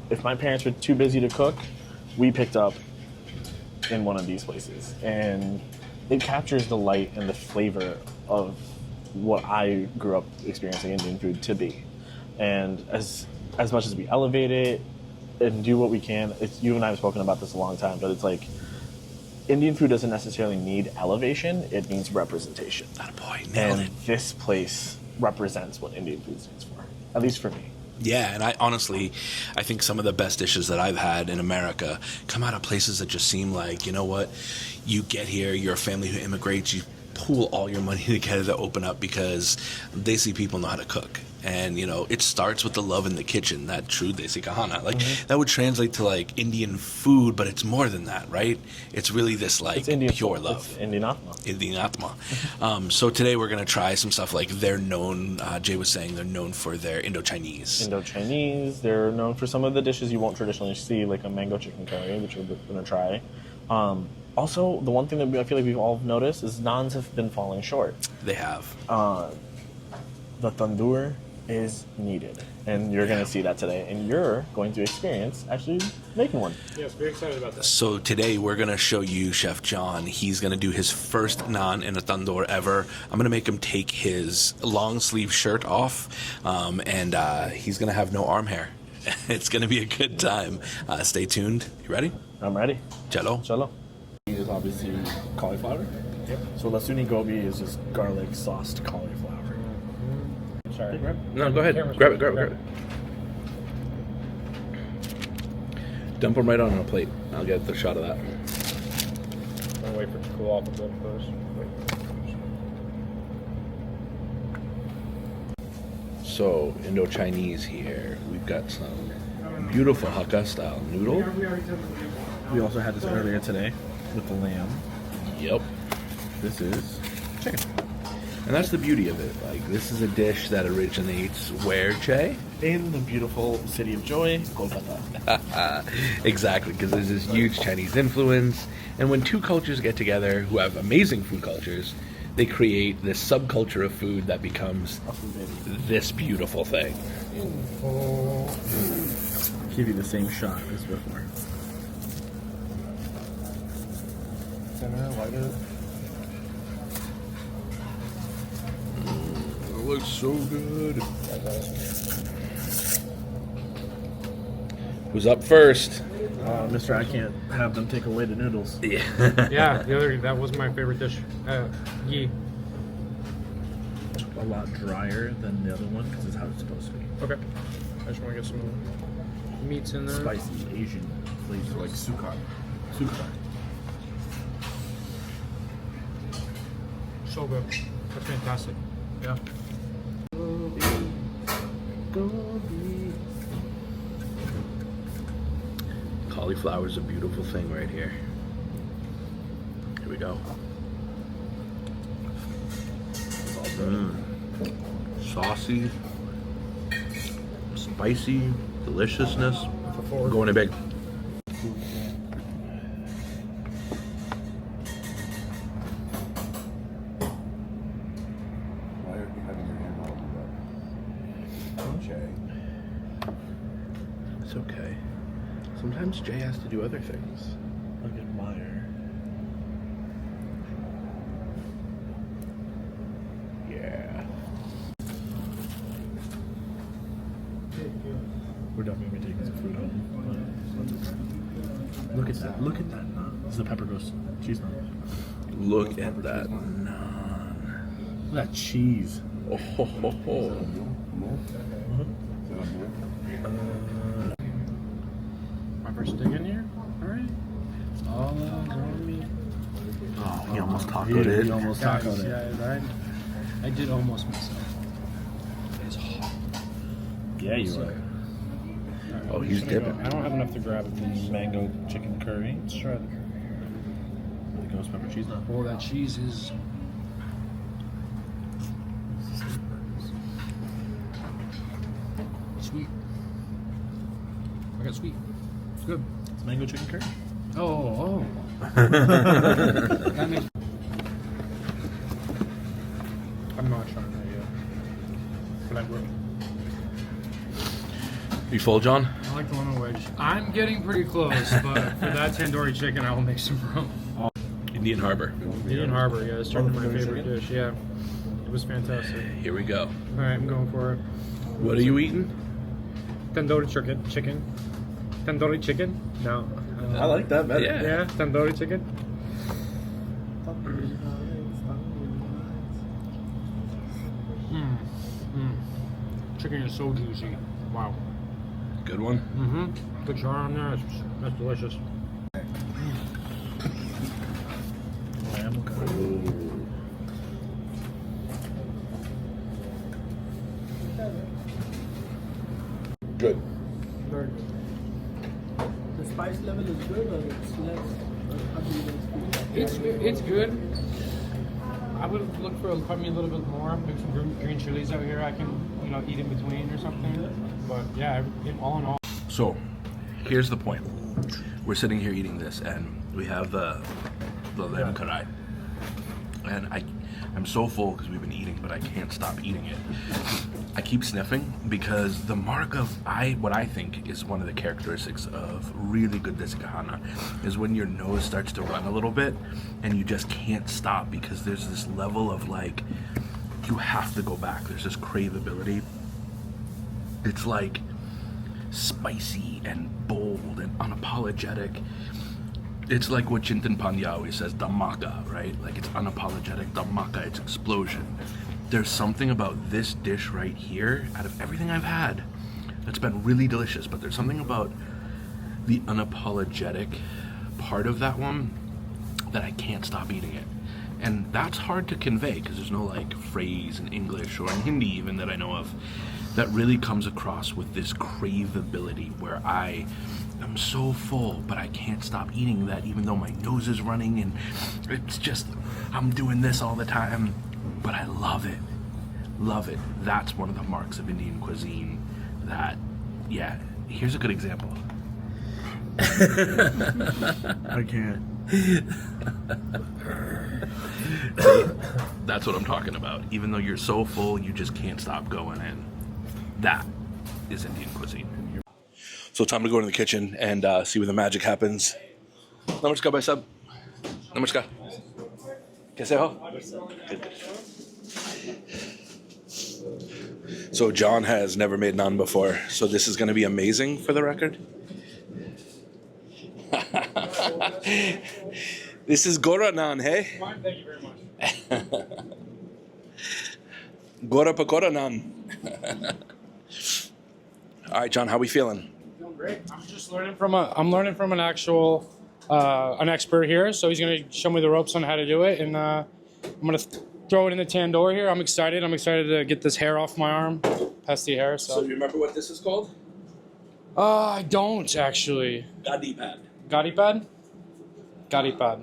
[SPEAKER 9] if my parents were too busy to cook, we picked up in one of these places, and it captures the light and the flavor of what I grew up experiencing Indian food to be. And as much as we elevate it and do what we can, you and I have spoken about this a long time, but it's like, Indian food doesn't necessarily need elevation, it needs representation.
[SPEAKER 1] Attaboy, nailed it.
[SPEAKER 9] This place represents what Indian food stands for, at least for me.
[SPEAKER 1] Yeah, and I think some of the best dishes that I've had in America come out of places that just seem like, you know what, you get here, you're a family who immigrates, you pool all your money together to open up because they see people know how to cook. And, you know, it starts with the love in the kitchen, that true desi kahana. Like, that would translate to, like, Indian food, but it's more than that, right? It's really this, like, pure love.
[SPEAKER 9] It's Indian Atma.
[SPEAKER 1] Indian Atma. So today we're going to try some stuff like they're known, Jay was saying, they're known for their Indo-Chinese.
[SPEAKER 9] Indo-Chinese. They're known for some of the dishes you won't traditionally see, like a mango chicken curry, which we're going to try. Also, the one thing that I feel like we've all noticed is naans have been falling short.
[SPEAKER 1] They have.
[SPEAKER 9] The tandoor is needed, and you're going to see that today, and you're going to experience actually making one.
[SPEAKER 4] Yes, very excited about that.
[SPEAKER 1] So today we're going to show you Chef John. He's going to do his first naan in a tandoor ever. I'm going to make him take his long sleeve shirt off, and he's going to have no arm hair. It's going to be a good time. Stay tuned. You ready?
[SPEAKER 9] I'm ready.
[SPEAKER 1] Cello.
[SPEAKER 9] Cello. Is obviously cauliflower. Yep. So lasuni gobi is just garlic sauced cauliflower. Sorry.
[SPEAKER 1] No, go ahead. Grab it. Dump them right on a plate. I'll get the shot of that.
[SPEAKER 4] I'm gonna wait for it to cool off a bit first.
[SPEAKER 1] So, Indo-Chinese here. We've got some beautiful Hakka style noodle.
[SPEAKER 9] We also had this earlier today with the lamb.
[SPEAKER 1] Yep.
[SPEAKER 9] This is chicken.
[SPEAKER 1] And that's the beauty of it. Like, this is a dish that originates where, Jay?
[SPEAKER 9] In the beautiful city of joy, Kolkata.
[SPEAKER 1] Exactly, because there's this huge Chinese influence. And when two cultures get together who have amazing food cultures, they create this subculture of food that becomes this beautiful thing.
[SPEAKER 9] Give you the same shot as before.
[SPEAKER 1] It looks so good. Who's up first?
[SPEAKER 9] Mister, I can't have them take away the noodles.
[SPEAKER 1] Yeah.
[SPEAKER 4] Yeah, that was my favorite dish. Ghee.
[SPEAKER 9] A lot drier than the other one because it's how it's supposed to be.
[SPEAKER 4] Okay. I just want to get some meats in there.
[SPEAKER 9] Spicy Asian flavor like sukkar. Sukkar.
[SPEAKER 4] So good. That's fantastic. Yeah.
[SPEAKER 1] Cauliflower is a beautiful thing right here. Here we go. Saucy, spicy,
[SPEAKER 6] deliciousness. Going in big.
[SPEAKER 8] Why are you having your hand all over that?
[SPEAKER 1] Jay. It's okay. Sometimes Jay has to do other things.
[SPEAKER 6] Look at Meyer.
[SPEAKER 1] Yeah.
[SPEAKER 6] We're definitely taking some food home. Look at that. Look at that naan. This is the pepper roast cheese naan.
[SPEAKER 1] Look at that naan.
[SPEAKER 6] Look at that cheese.
[SPEAKER 1] Oh, ho, ho, ho.
[SPEAKER 10] My first dig in here? Alright. It's all on me.
[SPEAKER 1] Oh, he almost tacoed it.
[SPEAKER 6] He almost tacoed it.
[SPEAKER 10] Yeah, I did almost myself. It's hot.
[SPEAKER 6] Yeah, you are.
[SPEAKER 1] Oh, he's dipping.
[SPEAKER 10] I don't have enough to grab it.
[SPEAKER 6] Mango chicken curry.
[SPEAKER 10] Let's try it.
[SPEAKER 6] The ghost pepper cheese naan.
[SPEAKER 10] Oh, that cheese is. Sweet. I got sweet. It's good.
[SPEAKER 6] It's mango chicken curry.
[SPEAKER 10] Oh. That makes. I'm not trying that yet. But I will.
[SPEAKER 1] You full, John?
[SPEAKER 10] I like the lemon wedge. I'm getting pretty close, but for that tandoori chicken, I will make some room.
[SPEAKER 1] Indian Harbor.
[SPEAKER 10] Indian Harbor, yeah, it's starting my favorite dish. Yeah, it was fantastic.
[SPEAKER 1] Here we go.
[SPEAKER 10] All right, I'm going for it.
[SPEAKER 1] What are you eating?
[SPEAKER 10] Tandoori chicken. Tandoori chicken? No.
[SPEAKER 6] I like that better.
[SPEAKER 10] Yeah, tandoori chicken. Chicken is so juicy. Wow.
[SPEAKER 1] Good one.
[SPEAKER 10] Mm-hmm. Good char on there. That's delicious.
[SPEAKER 6] Lamb curry.
[SPEAKER 1] Good.
[SPEAKER 14] Good. The spice level is good or it's less? Or how do you guys feel?
[SPEAKER 10] It's good. I would look for probably a little bit more. Maybe some green chilies out here I can, eat in between or something. But yeah, all in all.
[SPEAKER 1] So, here's the point. We're sitting here eating this, and we have the lamb karai. And I'm so full because we've been eating, but I can't stop eating it. I keep sniffing because the mark of what I think is one of the characteristics of really good desi kahana is when your nose starts to run a little bit and you just can't stop because there's this level of like you have to go back. There's this craveability. It's like spicy and bold and unapologetic. It's like what Chintan Pandya always says, dhammaka, right? Like it's unapologetic, dhammaka, it's explosion. There's something about this dish right here, out of everything I've had, that's been really delicious, but there's something about the unapologetic part of that one that I can't stop eating it. And that's hard to convey because there's no like phrase in English or in Hindi even that I know of that really comes across with this craveability where I am so full, but I can't stop eating that even though my nose is running and it's just, I'm doing this all the time, but I love it. Love it. That's one of the marks of Indian cuisine that, yeah, here's a good example.
[SPEAKER 6] I can't.
[SPEAKER 1] That's what I'm talking about. Even though you're so full, you just can't stop going in. That is Indian cuisine. So time to go into the kitchen and see where the magic happens. Namaskar, bhai sahab. Namaskar. Kaise ho? Good. So John has never made naan before, so this is going to be amazing for the record. This is Gora naan, hey?
[SPEAKER 10] Thank you very much.
[SPEAKER 1] Gora pakora naan. All right, John, how we feeling?
[SPEAKER 10] Feeling great. I'm just learning from an actual an expert here. So he's gonna show me the ropes on how to do it, and I'm gonna throw it in the tandoor here. I'm excited. I'm excited to get this hair off my arm, pesty hair. So
[SPEAKER 1] you remember what this is called?
[SPEAKER 10] I don't actually.
[SPEAKER 1] Gadi pad.
[SPEAKER 10] Gadi pad. Gadi pad.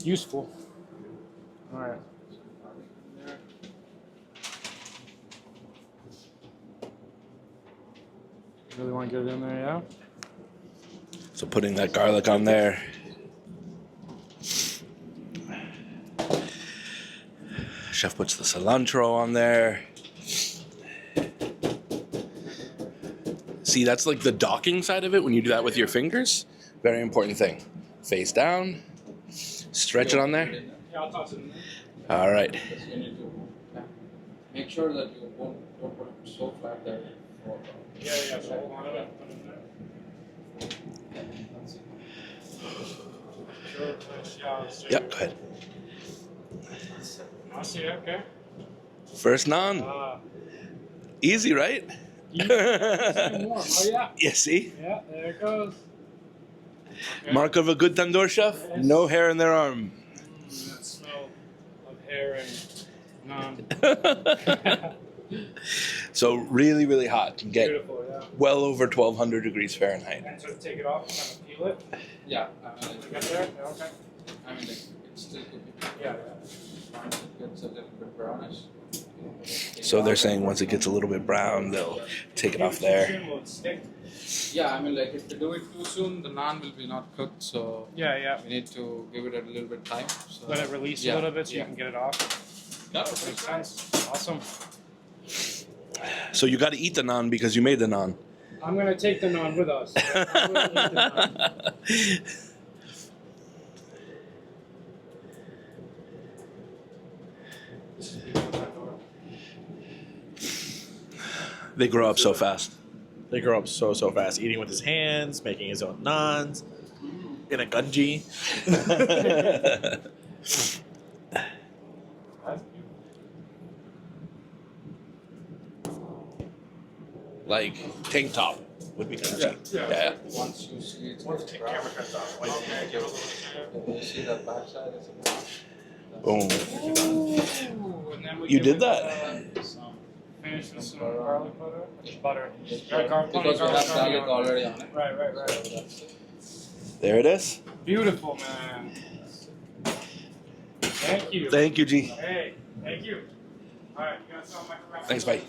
[SPEAKER 10] Useful. All right. Really want to get it in there, yeah?
[SPEAKER 1] So putting that garlic on there. Chef puts the cilantro on there. See, that's like the docking side of it when you do that with your fingers. Very important thing. Face down. Stretch it on there.
[SPEAKER 4] Yeah, I'll toss it in there.
[SPEAKER 1] All right.
[SPEAKER 19] Make sure that you don't put it so flat that.
[SPEAKER 4] Yeah, so hold on to it. Put it in there. Sure, yeah, let's do
[SPEAKER 1] Yep,
[SPEAKER 4] it.
[SPEAKER 1] go ahead.
[SPEAKER 4] I see it, okay.
[SPEAKER 1] First naan. Easy, right?
[SPEAKER 4] Warm. Oh, yeah.
[SPEAKER 1] Yeah, see?
[SPEAKER 4] Yeah, there it goes. Okay.
[SPEAKER 1] Mark of a good tandoor chef? No hair in their arm.
[SPEAKER 4] That smell of hair and naan.
[SPEAKER 1] So really, really hot. Can get
[SPEAKER 4] Beautiful, yeah.
[SPEAKER 1] well over 1,200 degrees Fahrenheit.
[SPEAKER 4] And so take it off and kind of peel it.
[SPEAKER 19] Yeah,
[SPEAKER 4] You got there? Yeah, okay.
[SPEAKER 19] I mean, like, it's still cooking.
[SPEAKER 4] Yeah.
[SPEAKER 19] Once it gets a little bit brownish.
[SPEAKER 1] So they're saying once it gets a little bit brown, they'll take it off there.
[SPEAKER 4] Will it stick?
[SPEAKER 19] Yeah, I mean, like, if you do it too soon, the naan will be not cooked. So
[SPEAKER 4] Yeah.
[SPEAKER 19] we need to give it a little bit time. So
[SPEAKER 4] Let it release a little bit so you can get it off. That makes sense. Awesome.
[SPEAKER 1] So you got to eat the naan because you made the naan.
[SPEAKER 4] I'm going to take the naan with us. I will eat the naan.
[SPEAKER 1] They grow up so fast.
[SPEAKER 9] They grow up so fast, eating with his hands, making his own naans in a gunji.
[SPEAKER 1] Like tank top would be gunji. Yeah.
[SPEAKER 19] once you see it's
[SPEAKER 4] Once the camera cuts off.
[SPEAKER 19] okay, you see the backside is
[SPEAKER 1] Boom.
[SPEAKER 4] Ooh, and then we
[SPEAKER 1] You
[SPEAKER 4] give
[SPEAKER 1] did
[SPEAKER 4] it,
[SPEAKER 1] that?
[SPEAKER 4] finish with some garlic butter. Butter.
[SPEAKER 19] because we have garlic already on it.
[SPEAKER 4] Right.
[SPEAKER 1] There it is.
[SPEAKER 4] Beautiful, man. Thank you.
[SPEAKER 1] Thank you, G.
[SPEAKER 4] Hey, thank you. All right, you got some
[SPEAKER 1] Thanks, bye.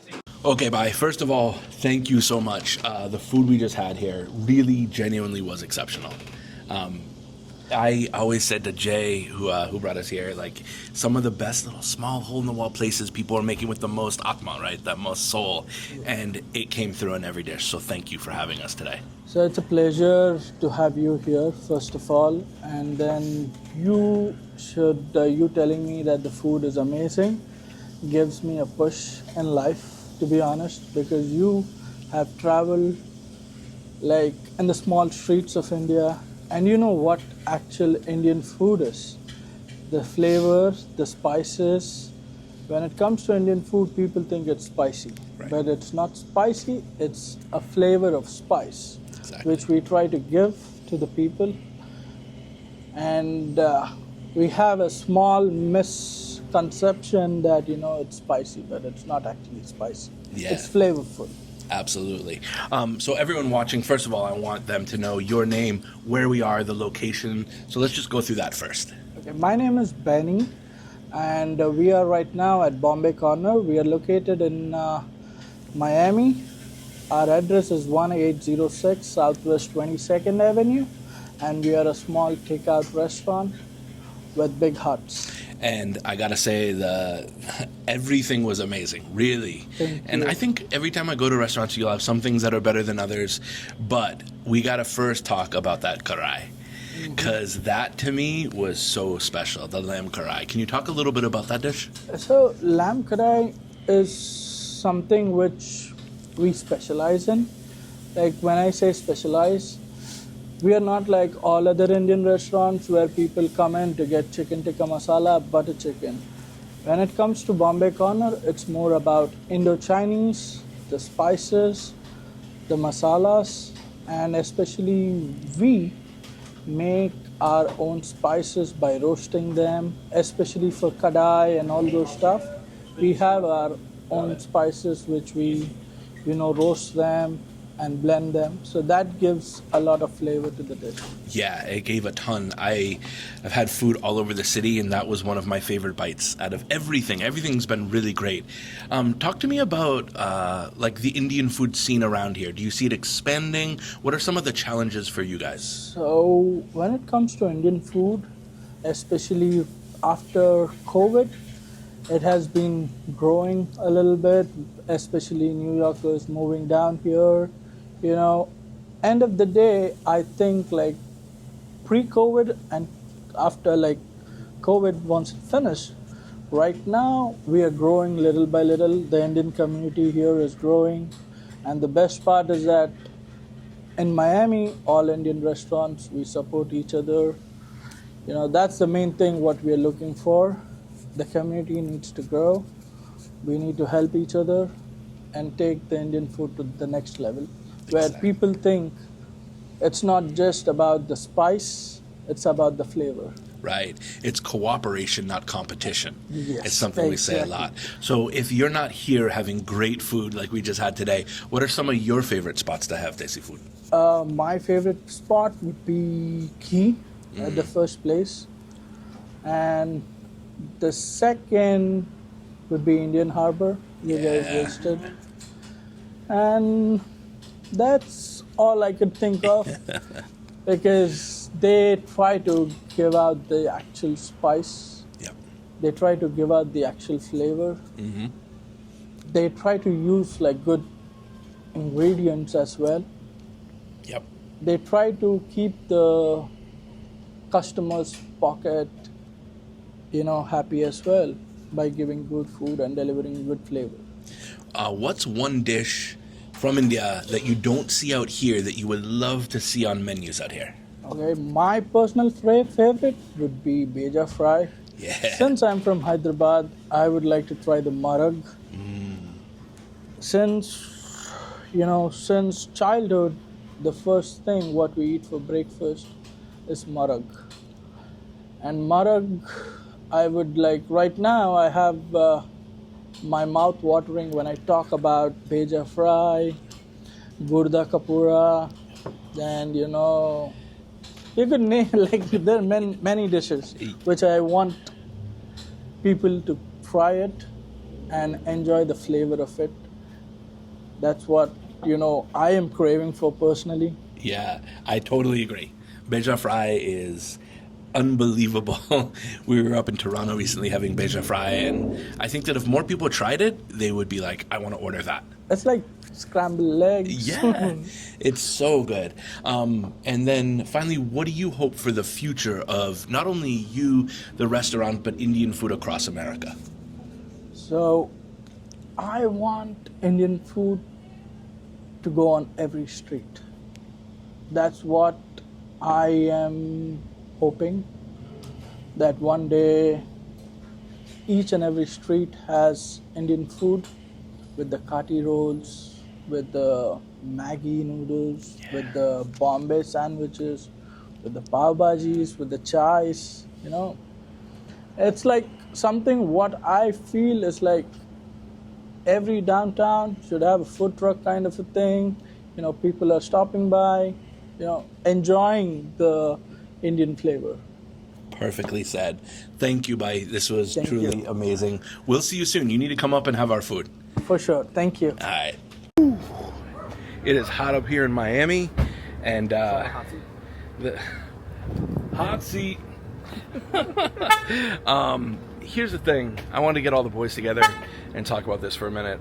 [SPEAKER 1] Okay, bye. First of all, thank you so much. The food we just had here really genuinely was exceptional. I always said to Jay, who brought us here, like some of the best little small hole-in-the-wall places people are making with the most atma, right? The most soul. And it came through in every dish. So thank you for having us today.
[SPEAKER 14] So it's a pleasure to have you here, first of all, and then you telling me that the food is amazing gives me a push in life, to be honest, because you have traveled like in the small streets of India, and you know what actual Indian food is. The flavors, the spices. When it comes to Indian food, people think it's spicy, but it's not spicy, it's a flavor of spice, which we try to give to the people. And we have a small misconception that, it's spicy, but it's not actually spicy.
[SPEAKER 1] Yeah.
[SPEAKER 14] It's flavorful.
[SPEAKER 1] Absolutely. So everyone watching, first of all, I want them to know your name, where we are, the location. So let's just go through that first.
[SPEAKER 14] Okay, my name is Benny, and we are right now at Bombay Corner. We are located in Miami. Our address is 1806 Southwest 22nd Avenue, and we are a small takeout restaurant with big huts.
[SPEAKER 1] And I gotta say, everything was amazing, really. And I think every time I go to restaurants, you'll have some things that are better than others. But we gotta first talk about that karai, because that to me was so special, the lamb karai. Can you talk a little bit about that dish?
[SPEAKER 14] So lamb karai is something which we specialize in. Like when I say specialize, we are not like all other Indian restaurants where people come in to get chicken tikka masala, butter chicken. When it comes to Bombay Corner, it's more about Indo-Chinese, the spices, the masalas, and especially we make our own spices by roasting them, especially for karai and all those stuff. We have our own spices which we, roast them and blend them. So that gives a lot of flavor to the dish.
[SPEAKER 1] Yeah, it gave a ton. I've had food all over the city, and that was one of my favorite bites out of everything. Everything's been really great. Talk to me about like the Indian food scene around here. Do you see it expanding? What are some of the challenges for you guys?
[SPEAKER 14] So when it comes to Indian food, especially after COVID, it has been growing a little bit, especially New Yorkers moving down here. You know, end of the day, I think like pre-COVID and after like COVID once it finished, right now we are growing little by little. The Indian community here is growing. And the best part is that in Miami, all Indian restaurants, we support each other. You know, that's the main thing what we are looking for. The community needs to grow. We need to help each other and take the Indian food to the next level, where people think it's not just about the spice, it's about the flavor.
[SPEAKER 1] Right. It's cooperation, not competition.
[SPEAKER 14] Yes,
[SPEAKER 1] it's something we say a lot. So if you're not here having great food like we just had today, what are some of your favorite spots to have Desi food?
[SPEAKER 14] My favorite spot would be Ghee at the first place. And the second would be Indian Harbor. You guys visited. And that's all I could think of because they try to give out the actual spice.
[SPEAKER 1] Yep.
[SPEAKER 14] They try to give out the actual flavor.
[SPEAKER 1] Mm-hmm.
[SPEAKER 14] They try to use like good ingredients as well.
[SPEAKER 1] Yep.
[SPEAKER 14] They try to keep the customer's pocket, you know, happy as well by giving good food and delivering good flavor.
[SPEAKER 1] What's one dish from India that you don't see out here that you would love to see on menus out here?
[SPEAKER 14] Okay, my personal favorite would be beja fry.
[SPEAKER 1] Yeah.
[SPEAKER 14] Since I'm from Hyderabad, I would like to try the marag. Since childhood, the first thing what we eat for breakfast is marag. And marag, I would like, right now I have my mouth watering when I talk about beja fry, gurda kapura, and you could name, like, there are many dishes which I want people to try it and enjoy the flavor of it. That's what, I am craving for personally.
[SPEAKER 1] Yeah, I totally agree. Beja fry is unbelievable. We were up in Toronto recently having beja fry, and I think that if more people tried it, they would be like, I want to order that.
[SPEAKER 14] It's like scrambled eggs.
[SPEAKER 1] Yeah, it's so good. And then finally, what do you hope for the future of not only you, the restaurant, but Indian food across America?
[SPEAKER 14] So, I want Indian food to go on every street. That's what I am hoping, that one day each and every street has Indian food with the kati rolls, with the Maggi noodles, with the Bombay sandwiches, with the pav bhajis, with the chais, It's like something what I feel is like every downtown should have a food truck kind of a thing. People are stopping by, enjoying the Indian flavor.
[SPEAKER 1] Perfectly said. Thank you, Bhai. This was
[SPEAKER 14] Thank
[SPEAKER 1] truly
[SPEAKER 14] you.
[SPEAKER 1] amazing. We'll see you soon. You need to come up and have our food.
[SPEAKER 14] For sure. Thank you.
[SPEAKER 1] All right. It is hot up here in Miami, and the hot seat. Here's the thing. I want to get all the boys together and talk about this for a minute.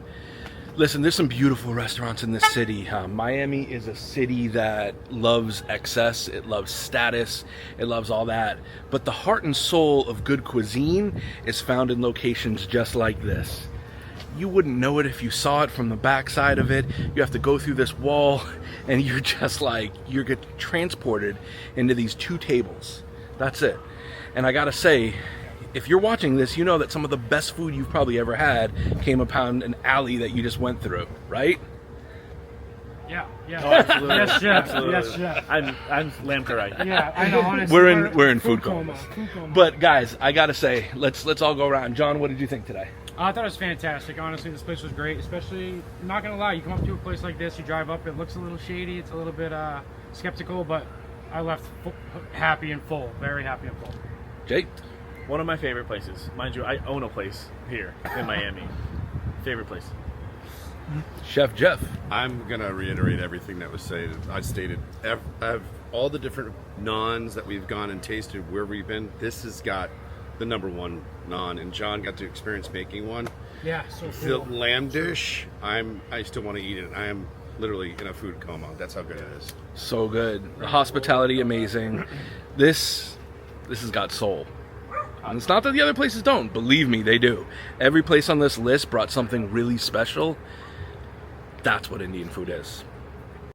[SPEAKER 1] Listen, there's some beautiful restaurants in this city. Miami is a city that loves excess, it loves status, it loves all that. But the heart and soul of good cuisine is found in locations just like this. You wouldn't know it if you saw it from the backside of it. You have to go through this wall, and you're just like, you get transported into these two tables. That's it. And I gotta say, if you're watching this, you know that some of the best food you've probably ever had came upon an alley that you just went through, right?
[SPEAKER 4] Yeah.
[SPEAKER 9] Oh, absolutely.
[SPEAKER 4] Yes, chef.
[SPEAKER 9] Absolutely.
[SPEAKER 4] Yes, chef.
[SPEAKER 9] I'm lamb karai.
[SPEAKER 4] Yeah, I know. Honestly,
[SPEAKER 1] We're in food coma. But guys, I gotta say, let's all go around. John, what did you think today?
[SPEAKER 10] I thought it was fantastic. Honestly, this place was great. Especially, I'm not gonna lie, you come up to a place like this, you drive up, it looks a little shady, it's a little bit skeptical, but I left happy and full, very happy and full.
[SPEAKER 1] Jake?
[SPEAKER 9] One of my favorite places. Mind you, I own a place here in Miami. Favorite place.
[SPEAKER 1] Chef Jeff.
[SPEAKER 8] I'm gonna reiterate everything that was said. I stated all the different naans that we've gone and tasted where we've been. This has got the number one naan, and John got to experience making one.
[SPEAKER 10] Yeah, so
[SPEAKER 8] The
[SPEAKER 10] cool.
[SPEAKER 8] lamb dish, I still want to eat it. I am literally in a food coma. That's how good it is.
[SPEAKER 1] So good. The hospitality amazing. This has got soul. And it's not that the other places don't. Believe me, they do. Every place on this list brought something really special. That's what Indian food is.